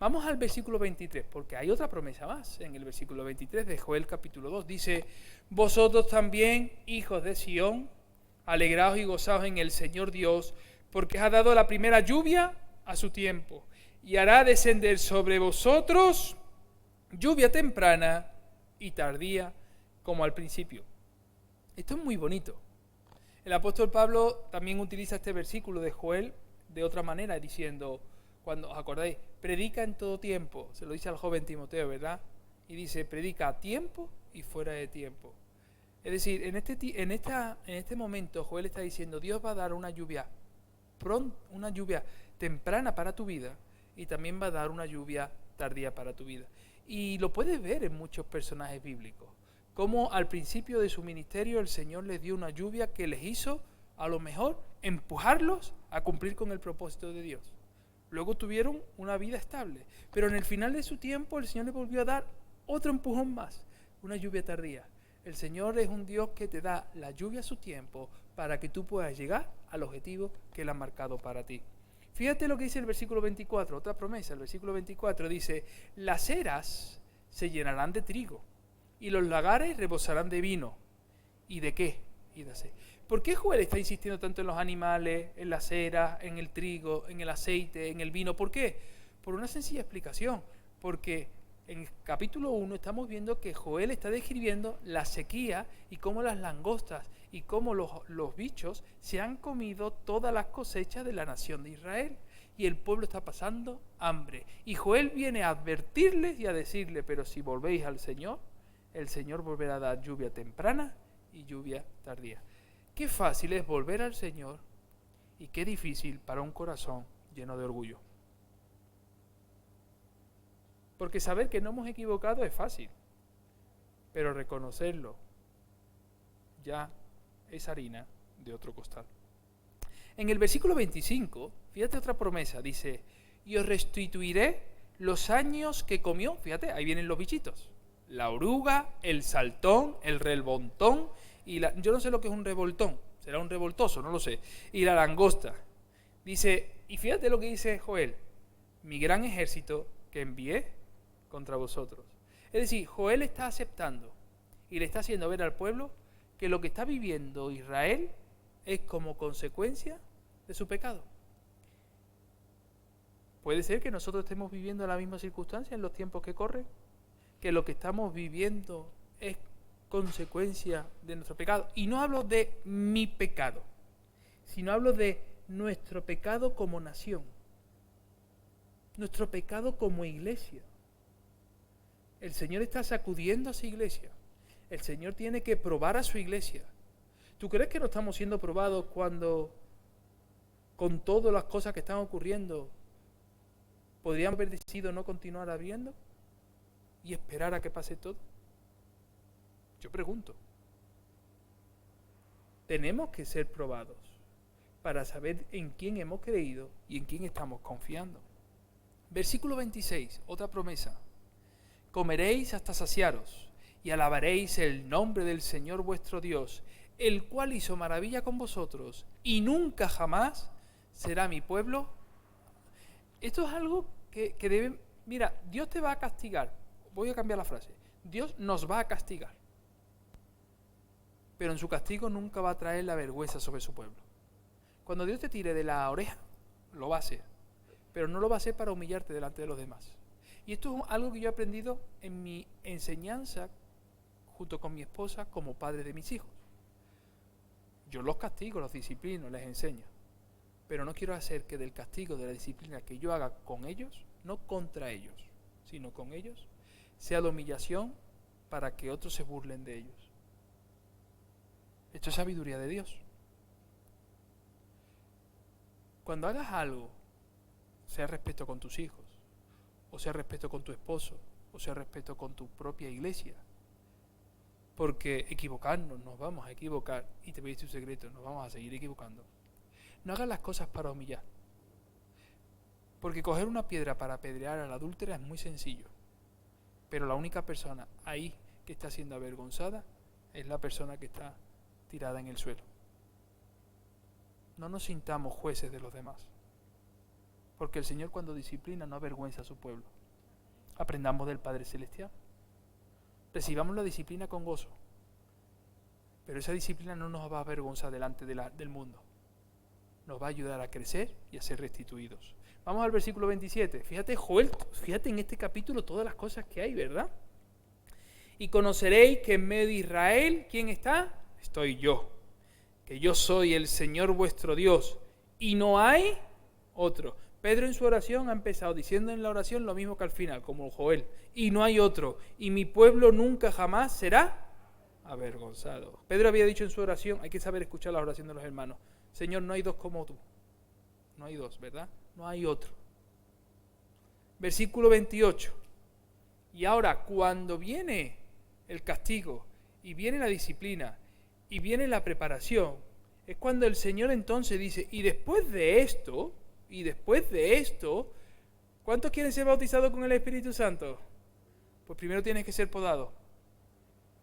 [SPEAKER 2] Vamos al versículo 23, porque hay otra promesa más en el versículo 23 de Joel capítulo 2. Dice, vosotros también, hijos de Sión, alegraos y gozaos en el Señor Dios, porque ha dado la primera lluvia a su tiempo, y hará descender sobre vosotros lluvia temprana y tardía como al principio. Esto es muy bonito. El apóstol Pablo también utiliza este versículo de Joel de otra manera, diciendo, cuando os acordáis, predica en todo tiempo, se lo dice al joven Timoteo, ¿verdad? Y dice, predica a tiempo y fuera de tiempo. Es decir, en este momento Joel está diciendo, Dios va a dar una lluvia temprana para tu vida y también va a dar una lluvia tardía para tu vida. Y lo puedes ver en muchos personajes bíblicos. Como al principio de su ministerio el Señor les dio una lluvia que les hizo, a lo mejor, empujarlos a cumplir con el propósito de Dios. Luego tuvieron una vida estable. Pero en el final de su tiempo el Señor les volvió a dar otro empujón más, una lluvia tardía. El Señor es un Dios que te da la lluvia a su tiempo para que tú puedas llegar al objetivo que Él ha marcado para ti. Fíjate lo que dice el versículo 24, otra promesa. El versículo 24 dice, las eras se llenarán de trigo y los lagares rebosarán de vino. ¿Y de qué? Y de aceite. ¿Por qué Joel está insistiendo tanto en los animales, en las eras, en el trigo, en el aceite, en el vino? ¿Por qué? Por una sencilla explicación. Porque en el capítulo 1 estamos viendo que Joel está describiendo la sequía y cómo las langostas y cómo los bichos se han comido todas las cosechas de la nación de Israel. y el pueblo está pasando hambre. Y Joel viene a advertirles y a decirle, pero si volvéis al Señor, el Señor volverá a dar lluvia temprana y lluvia tardía. Qué fácil es volver al Señor y qué difícil para un corazón lleno de orgullo. Porque saber que no hemos equivocado es fácil, pero reconocerlo ya es harina de otro costal. En el versículo 25, fíjate otra promesa, dice, y os restituiré los años que comió, fíjate, ahí vienen los bichitos, la oruga, el saltón, el revoltón, yo no sé lo que es un revoltón, será un revoltoso, no lo sé, y la langosta. Dice, y fíjate lo que dice Joel, mi gran ejército que envié contra vosotros. Es decir, Joel está aceptando y le está haciendo ver al pueblo que lo que está viviendo Israel es como consecuencia de su pecado. Puede ser que nosotros estemos viviendo la misma circunstancia en los tiempos que corren, que lo que estamos viviendo es consecuencia de nuestro pecado. Y no hablo de mi pecado, sino hablo de nuestro pecado como nación, nuestro pecado como iglesia. El Señor está sacudiendo a su iglesia. El Señor tiene que probar a su iglesia. ¿Tú crees que no estamos siendo probados cuando, con todas las cosas que están ocurriendo, podríamos haber decidido no continuar habiendo y esperar a que pase todo? Yo pregunto. Tenemos que ser probados para saber en quién hemos creído y en quién estamos confiando. Versículo 26, otra promesa. Comeréis hasta saciaros y alabaréis el nombre del Señor vuestro Dios, el cual hizo maravilla con vosotros y nunca jamás será mi pueblo. Esto es algo que debe... Mira, Dios te va a castigar. Voy a cambiar la frase. Dios nos va a castigar. Pero en su castigo nunca va a traer la vergüenza sobre su pueblo. Cuando Dios te tire de la oreja, lo va a hacer. Pero no lo va a hacer para humillarte delante de los demás. Y esto es algo que yo he aprendido en mi enseñanza junto con mi esposa como padre de mis hijos. Yo los castigo, los disciplino, les enseño. Pero no quiero hacer que del castigo, de la disciplina que yo haga con ellos, no contra ellos, sino con ellos, sea la humillación para que otros se burlen de ellos. Esto es sabiduría de Dios. Cuando hagas algo, sea respeto con tus hijos, o sea respeto con tu esposo, o sea respeto con tu propia iglesia, porque equivocarnos, nos vamos a equivocar, y te voy a decir un secreto, nos vamos a seguir equivocando. No hagas las cosas para humillar, porque coger una piedra para apedrear a la adúltera es muy sencillo, pero la única persona ahí que está siendo avergonzada es la persona que está tirada en el suelo. No nos sintamos jueces de los demás, porque el Señor cuando disciplina no avergüenza a su pueblo. Aprendamos del Padre Celestial. Recibamos la disciplina con gozo, pero esa disciplina no nos va a avergonzar delante del mundo. Nos va a ayudar a crecer y a ser restituidos. Vamos al versículo 27. Fíjate, Joel, fíjate en este capítulo todas las cosas que hay, ¿verdad? Y conoceréis que en medio de Israel, ¿quién está? Estoy yo, que yo soy el Señor vuestro Dios, y no hay otro. Pedro en su oración ha empezado diciendo en la oración lo mismo que al final, como Joel, y no hay otro, y mi pueblo nunca jamás será avergonzado. Pedro había dicho en su oración, hay que saber escuchar la oración de los hermanos, Señor, no hay dos como tú, no hay dos, ¿verdad? No hay otro. Versículo 28, y ahora cuando viene el castigo, y viene la disciplina, y viene la preparación, es cuando el Señor entonces dice, y después de esto, ¿cuántos quieren ser bautizados con el Espíritu Santo? Pues primero tienes que ser podado.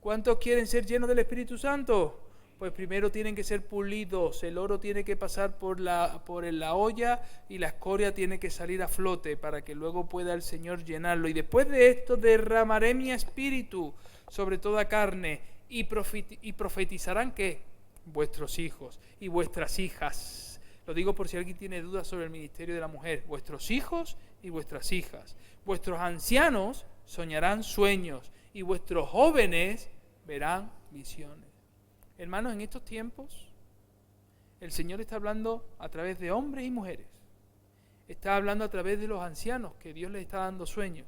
[SPEAKER 2] ¿Cuántos quieren ser llenos del Espíritu Santo? Pues primero tienen que ser pulidos. El oro tiene que pasar por la olla y la escoria tiene que salir a flote para que luego pueda el Señor llenarlo. Y después de esto derramaré mi espíritu sobre toda carne y profetizarán ¿qué? Vuestros hijos y vuestras hijas. Lo digo por si alguien tiene dudas sobre el ministerio de la mujer. Vuestros hijos y vuestras hijas. Vuestros ancianos soñarán sueños y vuestros jóvenes verán visiones. Hermanos, en estos tiempos el Señor está hablando a través de hombres y mujeres. está hablando a través de los ancianos, que Dios les está dando sueños.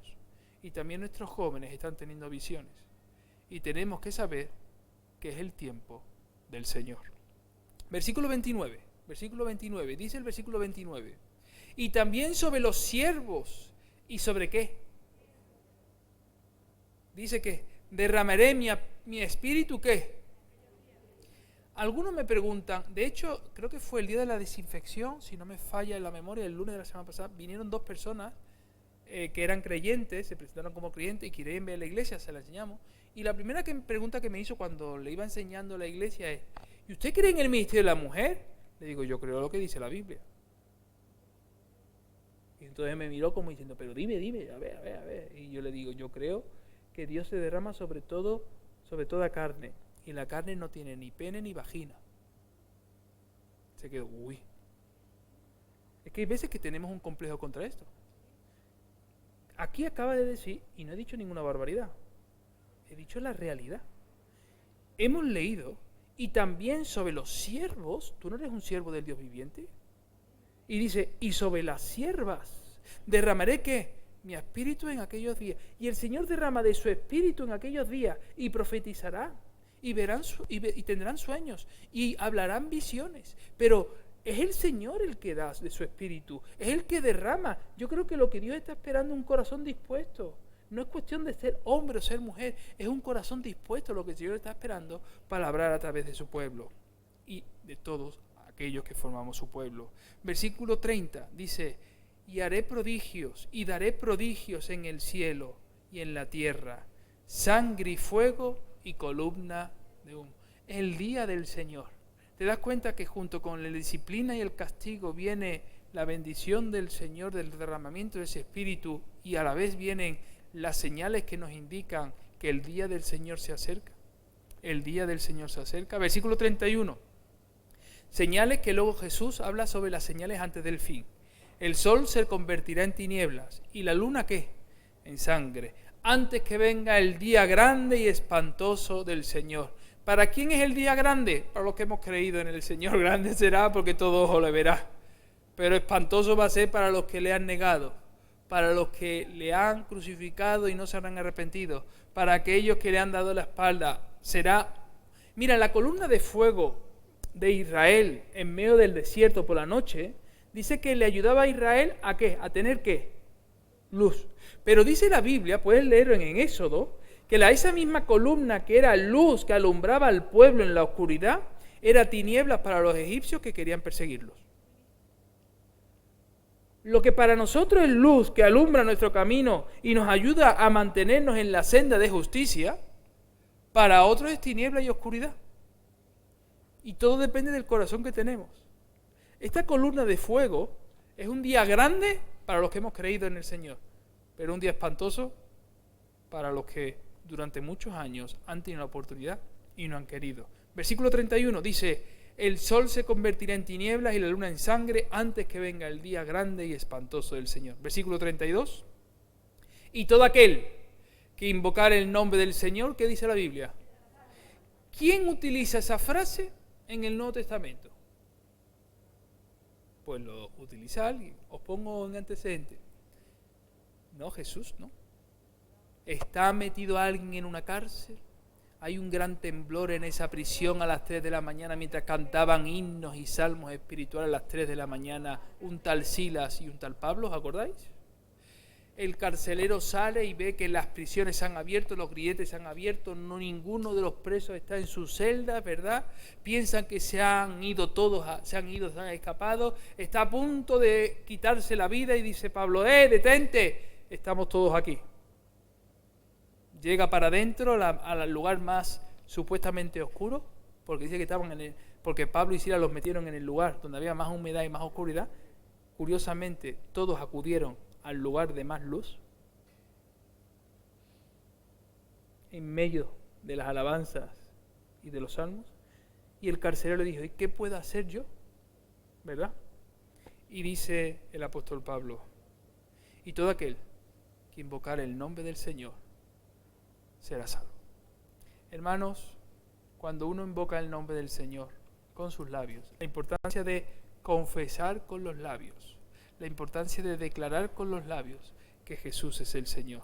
[SPEAKER 2] Y también nuestros jóvenes están teniendo visiones. Y tenemos que saber que es el tiempo del Señor. Versículo 29, dice el versículo 29. Y también sobre los siervos. ¿Y sobre qué? Dice que derramaré mi espíritu, ¿qué? Algunos me preguntan, de hecho, creo que fue el día de la desinfección, si no me falla en la memoria, el lunes de la semana pasada, vinieron 2 personas que eran creyentes, se presentaron como creyentes y querían ver la iglesia, se la enseñamos. Y la primera pregunta que me hizo cuando le iba enseñando la iglesia es, ¿y usted cree en el ministerio de la mujer? Le digo, yo creo lo que dice la Biblia. Y entonces me miró como diciendo, pero dime, a ver. Y yo le digo, yo creo que Dios se derrama sobre toda carne. Y la carne no tiene ni pene ni vagina. Se quedó, uy. Es que hay veces que tenemos un complejo contra esto. Aquí acaba de decir, y no he dicho ninguna barbaridad, he dicho la realidad. Hemos leído, y también sobre los siervos, ¿tú no eres un siervo del Dios viviente? Y dice, y sobre las siervas, derramaré ¿qué? Mi espíritu en aquellos días. Y el Señor derrama de su espíritu en aquellos días, y profetizará, y tendrán sueños, y hablarán visiones. Pero es el Señor el que da de su espíritu, es el que derrama. Yo creo que lo que Dios está esperando es un corazón dispuesto. No es cuestión de ser hombre o ser mujer, es un corazón dispuesto lo que el Señor está esperando para hablar a través de su pueblo y de todos aquellos que formamos su pueblo. Versículo 30 dice, y haré prodigios y daré prodigios en el cielo y en la tierra, sangre y fuego y columna de humo. El día del Señor. ¿Te das cuenta que junto con la disciplina y el castigo viene la bendición del Señor, del derramamiento de ese espíritu, y a la vez vienen las señales que nos indican que el día del Señor se acerca? El día del Señor se acerca. Versículo 31. Señales que luego Jesús habla sobre las señales antes del fin. El sol se convertirá en tinieblas y la luna ¿qué? En sangre. Antes que venga el día grande y espantoso del Señor. ¿Para quién es el día grande? Para los que hemos creído en el Señor. Grande será porque todo ojo le verá. Pero espantoso va a ser para los que le han negado, para los que le han crucificado y no se han arrepentido, para aquellos que le han dado la espalda. Será, mira, la columna de fuego de Israel en medio del desierto por la noche, dice que le ayudaba a Israel ¿a qué? A tener ¿qué? Luz. Pero dice la Biblia, puedes leerlo en Éxodo, que esa misma columna que era luz que alumbraba al pueblo en la oscuridad, era tinieblas para los egipcios que querían perseguirlos. Lo que para nosotros es luz que alumbra nuestro camino y nos ayuda a mantenernos en la senda de justicia, para otros es tiniebla y oscuridad. Y todo depende del corazón que tenemos. Esta columna de fuego es un día grande para los que hemos creído en el Señor, pero un día espantoso para los que durante muchos años han tenido la oportunidad y no han querido. Versículo 31 dice, el sol se convertirá en tinieblas y la luna en sangre antes que venga el día grande y espantoso del Señor. Versículo 32, y todo aquel que invocar el nombre del Señor, ¿qué dice la Biblia? ¿Quién utiliza esa frase en el Nuevo Testamento? Pues lo utiliza alguien. Os pongo en antecedente. No, Jesús, ¿no? ¿Está metido alguien en una cárcel? Hay un gran temblor en esa prisión a las 3 de la mañana mientras cantaban himnos y salmos espirituales a las 3 de la mañana un tal Silas y un tal Pablo, ¿os acordáis? El carcelero sale y ve que las prisiones se han abierto, los grilletes se han abierto, no ninguno de los presos está en su celda, ¿verdad? Piensan que se han ido todos, se han escapado, está a punto de quitarse la vida y dice Pablo, detente, estamos todos aquí. Llega para adentro al lugar más supuestamente oscuro, porque dice que estaban porque Pablo y Silas los metieron en el lugar donde había más humedad y más oscuridad. Curiosamente, todos acudieron al lugar de más luz, en medio de las alabanzas y de los salmos, y el carcelero le dijo, ¿y qué puedo hacer yo? ¿Verdad? Y dice el apóstol Pablo, y todo aquel que invocar el nombre del Señor será salvo. Hermanos, cuando uno invoca el nombre del Señor con sus labios, la importancia de confesar con los labios, la importancia de declarar con los labios que Jesús es el Señor.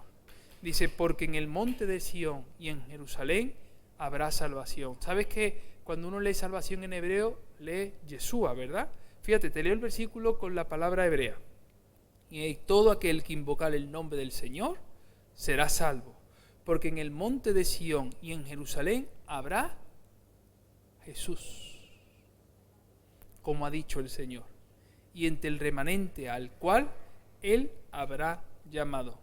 [SPEAKER 2] Dice, porque en el monte de Sión y en Jerusalén habrá salvación. ¿Sabes que cuando uno lee salvación en hebreo, lee Yeshua, verdad? Fíjate, te leo el versículo con la palabra hebrea. Y todo aquel que invocar el nombre del Señor será salvo. Porque en el monte de Sión y en Jerusalén habrá Jesús, como ha dicho el Señor, y entre el remanente al cual Él habrá llamado.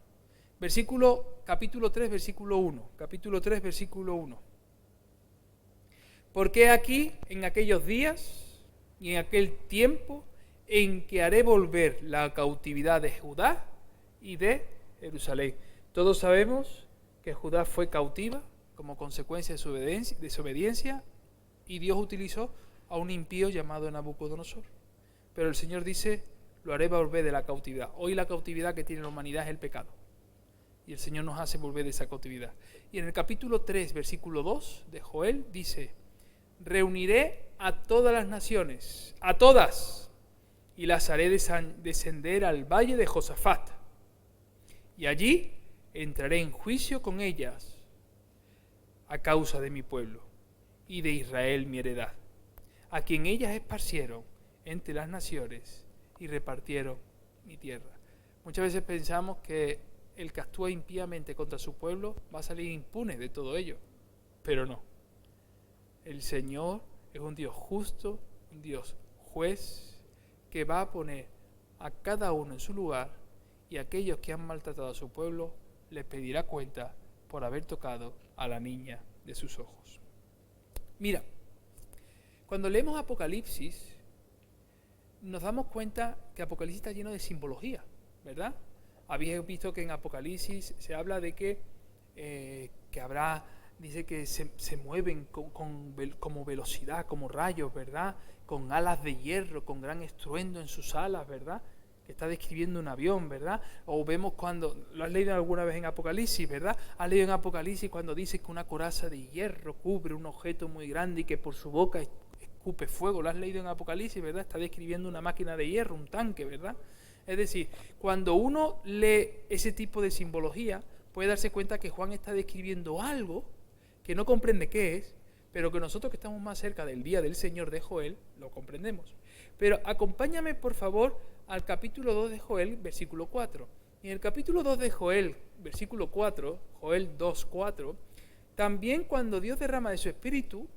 [SPEAKER 2] Capítulo 3, versículo 1. Capítulo 3, versículo 1. Porque aquí, en aquellos días y en aquel tiempo, en que haré volver la cautividad de Judá y de Jerusalén. Todos sabemos que Judá fue cautiva como consecuencia de su desobediencia, y Dios utilizó a un impío llamado Nabucodonosor. Pero el Señor dice, lo haré volver de la cautividad. Hoy la cautividad que tiene la humanidad es el pecado. Y el Señor nos hace volver de esa cautividad. Y en el capítulo 3, versículo 2 de Joel dice, reuniré a todas las naciones, a todas, y las haré descender al valle de Josafat. Y allí entraré en juicio con ellas a causa de mi pueblo y de Israel mi heredad, a quien ellas esparcieron entre las naciones y repartieron mi tierra. Muchas veces pensamos que el que actúa impíamente contra su pueblo va a salir impune de todo ello, pero no. El Señor es un Dios justo, un Dios juez, que va a poner a cada uno en su lugar, y aquellos que han maltratado a su pueblo les pedirá cuenta por haber tocado a la niña de sus ojos. Mira, cuando leemos Apocalipsis, nos damos cuenta que Apocalipsis está lleno de simbología, ¿verdad? Habéis visto que en Apocalipsis se habla de que habrá, dice que se mueven como velocidad, como rayos, ¿verdad? Con alas de hierro, con gran estruendo en sus alas, ¿verdad? Que está describiendo un avión, ¿verdad? O vemos cuando, lo has leído alguna vez en Apocalipsis, ¿verdad? Has leído en Apocalipsis cuando dice que una coraza de hierro cubre un objeto muy grande y que por su boca escupe fuego. Lo has leído en Apocalipsis, ¿verdad? Está describiendo una máquina de hierro, un tanque, ¿verdad? Es decir, cuando uno lee ese tipo de simbología, puede darse cuenta que Juan está describiendo algo que no comprende qué es, pero que nosotros que estamos más cerca del día del Señor de Joel, lo comprendemos. Pero acompáñame, por favor, al capítulo 2 de Joel, versículo 4. En el capítulo 2 de Joel, versículo 4, Joel 2, 4, también cuando Dios derrama de su espíritu,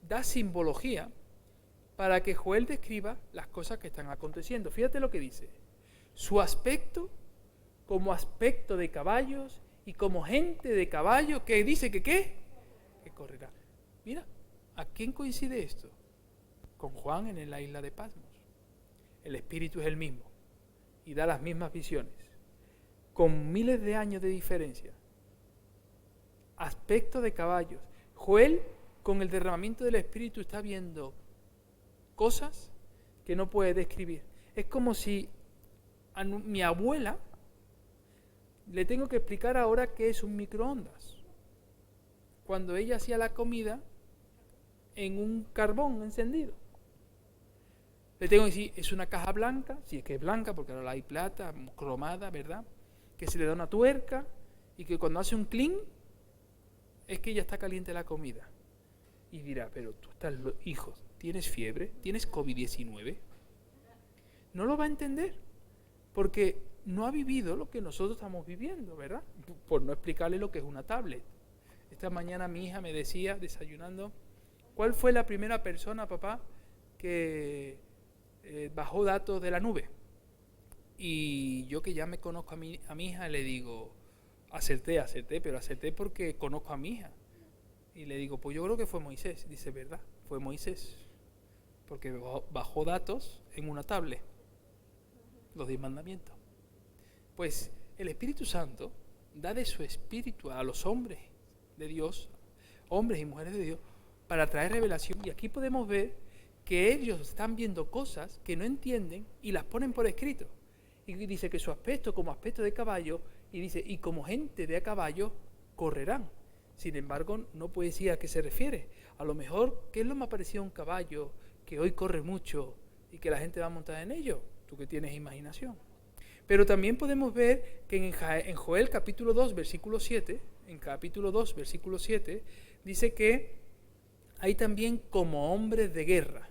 [SPEAKER 2] da simbología para que Joel describa las cosas que están aconteciendo. Fíjate lo que dice. Su aspecto como aspecto de caballos y como gente de caballo, que dice que ¿qué? Que correrá. Mira, ¿a quién coincide esto? Con Juan en la isla de Patmos. El espíritu es el mismo y da las mismas visiones, con miles de años de diferencia. Aspecto de caballos. Joel, con el derramamiento del espíritu, está viendo cosas que no puede describir. Es como si a mi abuela le tengo que explicar ahora qué es un microondas, cuando ella hacía la comida en un carbón encendido. Le tengo que decir, es una caja blanca, si es que es blanca, porque ahora la hay plata, cromada, ¿verdad? Que se le da una tuerca y que cuando hace un clink es que ya está caliente la comida. Y dirá, pero tú estás, hijo, ¿tienes fiebre? ¿Tienes COVID-19? No lo va a entender, porque no ha vivido lo que nosotros estamos viviendo, ¿verdad? Por no explicarle lo que es una tablet. Esta mañana mi hija me decía, desayunando, ¿cuál fue la primera persona, papá, que bajó datos de la nube? Y yo, que ya me conozco a mi hija, le digo, acerté, pero acerté porque conozco a mi hija. Y le digo, pues yo creo que fue Moisés. Dice, ¿verdad? Fue Moisés, porque bajó datos en una tablet, los 10 mandamientos. Pues el Espíritu Santo da de su espíritu a los hombres de Dios, hombres y mujeres de Dios, para traer revelación. Y aquí podemos ver que ellos están viendo cosas que no entienden y las ponen por escrito. Y dice que su aspecto como aspecto de caballo, y dice, y como gente de a caballo correrán. Sin embargo, no puede decir a qué se refiere. A lo mejor, ¿qué es lo más parecido a un caballo que hoy corre mucho y que la gente va a montar en ello? Tú que tienes imaginación. Pero también podemos ver que en Joel capítulo 2, versículo 7, dice que hay también como hombres de guerra,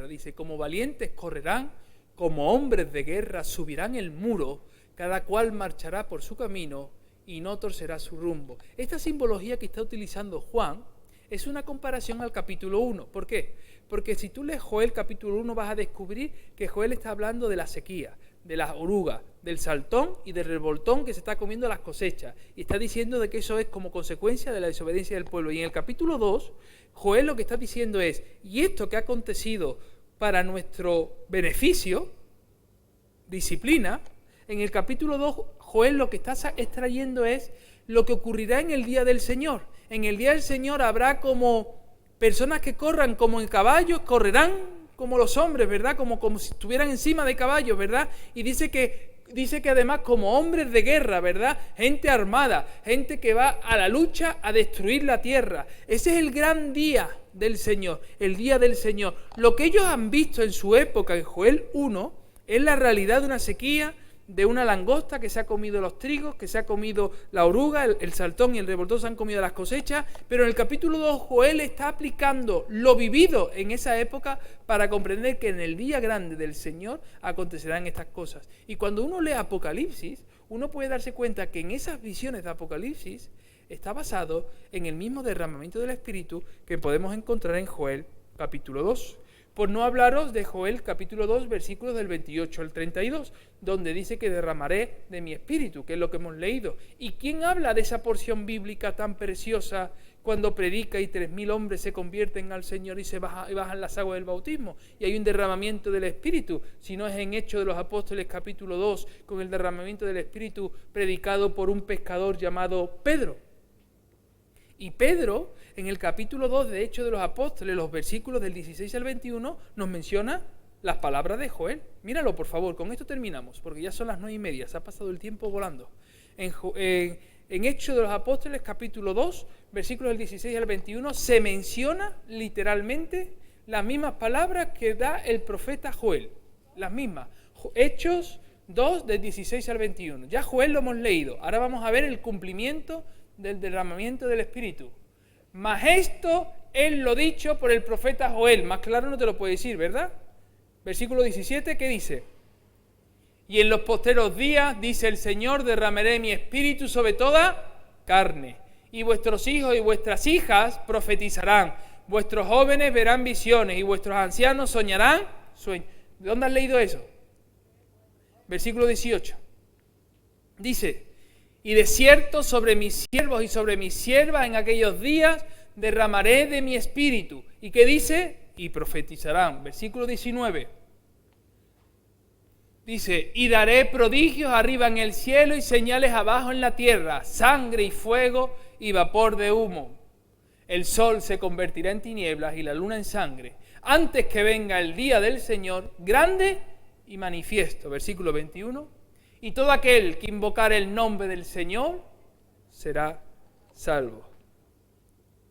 [SPEAKER 2] dice, como valientes correrán, como hombres de guerra subirán el muro, cada cual marchará por su camino y no torcerá su rumbo. Esta simbología que está utilizando Juan es una comparación al capítulo 1. ¿Por qué? Porque si tú lees Joel capítulo 1 vas a descubrir que Joel está hablando de la sequía, de las orugas, del saltón y del revoltón que se está comiendo las cosechas. Y está diciendo de que eso es como consecuencia de la desobediencia del pueblo. Y en el capítulo 2, Joel lo que está diciendo es, y esto que ha acontecido para nuestro beneficio, disciplina, en el capítulo 2, Joel lo que está extrayendo es lo que ocurrirá en el día del Señor. En el día del Señor habrá como personas que corran como en caballos, correrán como los hombres, ¿verdad? Como si estuvieran encima de caballos, ¿verdad? Y dice que además como hombres de guerra, ¿verdad? Gente armada, gente que va a la lucha a destruir la tierra. Ese es el gran día del Señor, el día del Señor. Lo que ellos han visto en su época, en Joel 1, es la realidad de una sequía, de una langosta que se ha comido los trigos, que se ha comido la oruga, el saltón y el revoltón se han comido las cosechas, pero en el capítulo 2 Joel está aplicando lo vivido en esa época para comprender que en el día grande del Señor acontecerán estas cosas. Y cuando uno lee Apocalipsis, uno puede darse cuenta que en esas visiones de Apocalipsis está basado en el mismo derramamiento del Espíritu que podemos encontrar en Joel capítulo 2. Por no hablaros de Joel capítulo 2, versículos del 28 al 32, donde dice que derramaré de mi espíritu, que es lo que hemos leído. ¿Y quién habla de esa porción bíblica tan preciosa cuando predica y 3.000 hombres se convierten al Señor y bajan las aguas del bautismo? Y hay un derramamiento del Espíritu, si no es en Hechos de los Apóstoles capítulo 2, con el derramamiento del Espíritu predicado por un pescador llamado Pedro. Y Pedro, en el capítulo 2 de Hechos de los Apóstoles, los versículos del 16 al 21, nos menciona las palabras de Joel. Míralo, por favor, con esto terminamos, porque ya son las 9:30, se ha pasado el tiempo volando. En Hechos de los Apóstoles, capítulo 2, versículos del 16 al 21, se menciona literalmente las mismas palabras que da el profeta Joel. Las mismas. Hechos 2, del 16 al 21. Ya Joel lo hemos leído. Ahora vamos a ver el cumplimiento del derramamiento del Espíritu. Mas esto es lo dicho por el profeta Joel. Más claro no te lo puedo decir, ¿verdad? Versículo 17, ¿qué dice? Y en los posteros días, dice el Señor, derramaré mi espíritu sobre toda carne. Y vuestros hijos y vuestras hijas profetizarán. Vuestros jóvenes verán visiones y vuestros ancianos soñarán sueños. ¿De dónde has leído eso? Versículo 18. Dice, y de cierto sobre mis siervos y sobre mis siervas en aquellos días derramaré de mi espíritu. ¿Y qué dice? Y profetizarán. Versículo 19. Dice, y daré prodigios arriba en el cielo y señales abajo en la tierra, sangre y fuego y vapor de humo. El sol se convertirá en tinieblas y la luna en sangre, antes que venga el día del Señor, grande y manifiesto. Versículo 21. Y todo aquel que invocare el nombre del Señor será salvo.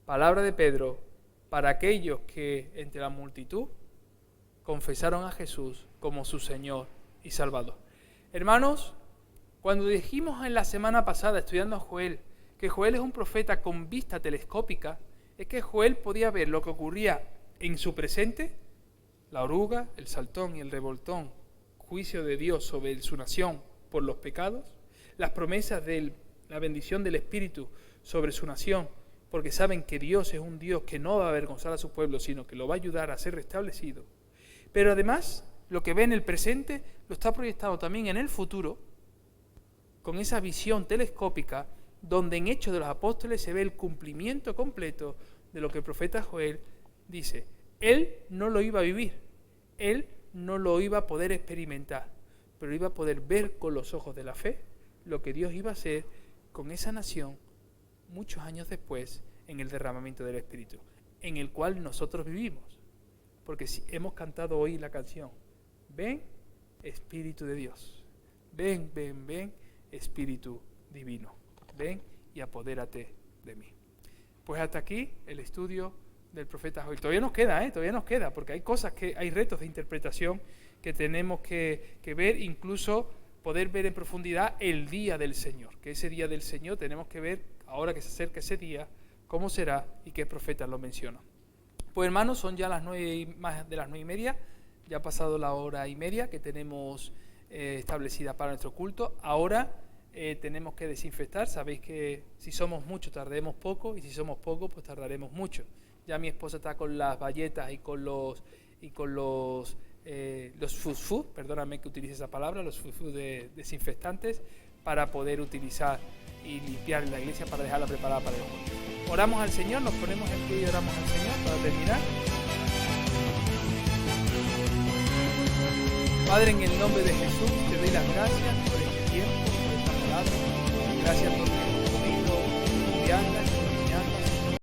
[SPEAKER 2] Palabra de Pedro para aquellos que entre la multitud confesaron a Jesús como su Señor y Salvador. Hermanos, cuando dijimos en la semana pasada, estudiando a Joel, que Joel es un profeta con vista telescópica, es que Joel podía ver lo que ocurría en su presente, la oruga, el saltón y el revoltón, juicio de Dios sobre su nación por los pecados, las promesas de la bendición del Espíritu sobre su nación, porque saben que Dios es un Dios que no va a avergonzar a su pueblo, sino que lo va a ayudar a ser restablecido. Pero además, lo que ve en el presente lo está proyectado también en el futuro, con esa visión telescópica, donde en Hechos de los Apóstoles se ve el cumplimiento completo de lo que el profeta Joel dice. Él no lo iba a vivir, él no lo iba a poder experimentar, pero iba a poder ver con los ojos de la fe lo que Dios iba a hacer con esa nación muchos años después en el derramamiento del Espíritu, en el cual nosotros vivimos. Porque si hemos cantado hoy la canción, ven Espíritu de Dios, ven, ven, ven Espíritu Divino, ven y apodérate de mí. Pues hasta aquí el estudio del profeta Joel. Todavía nos queda, porque hay cosas hay retos de interpretación que tenemos que ver, incluso poder ver en profundidad el día del Señor, que ese día del Señor tenemos que ver, ahora que se acerca ese día, cómo será y qué profetas lo mencionan. Pues hermanos, son ya más de las 9:30, ya ha pasado la 1:30 que tenemos establecida para nuestro culto. Ahora tenemos que desinfectar. Sabéis que si somos muchos tardaremos poco, y si somos pocos pues tardaremos mucho. Ya mi esposa está con las bayetas y con los fusfus, perdóname que utilice esa palabra, los fusfus de desinfectantes, para poder utilizar y limpiar la iglesia para dejarla preparada para el culto. Oramos al Señor, nos ponemos en pie y oramos al Señor para terminar. Padre, en el nombre de Jesús, te doy las gracias por este tiempo, por esta palabra. Gracias por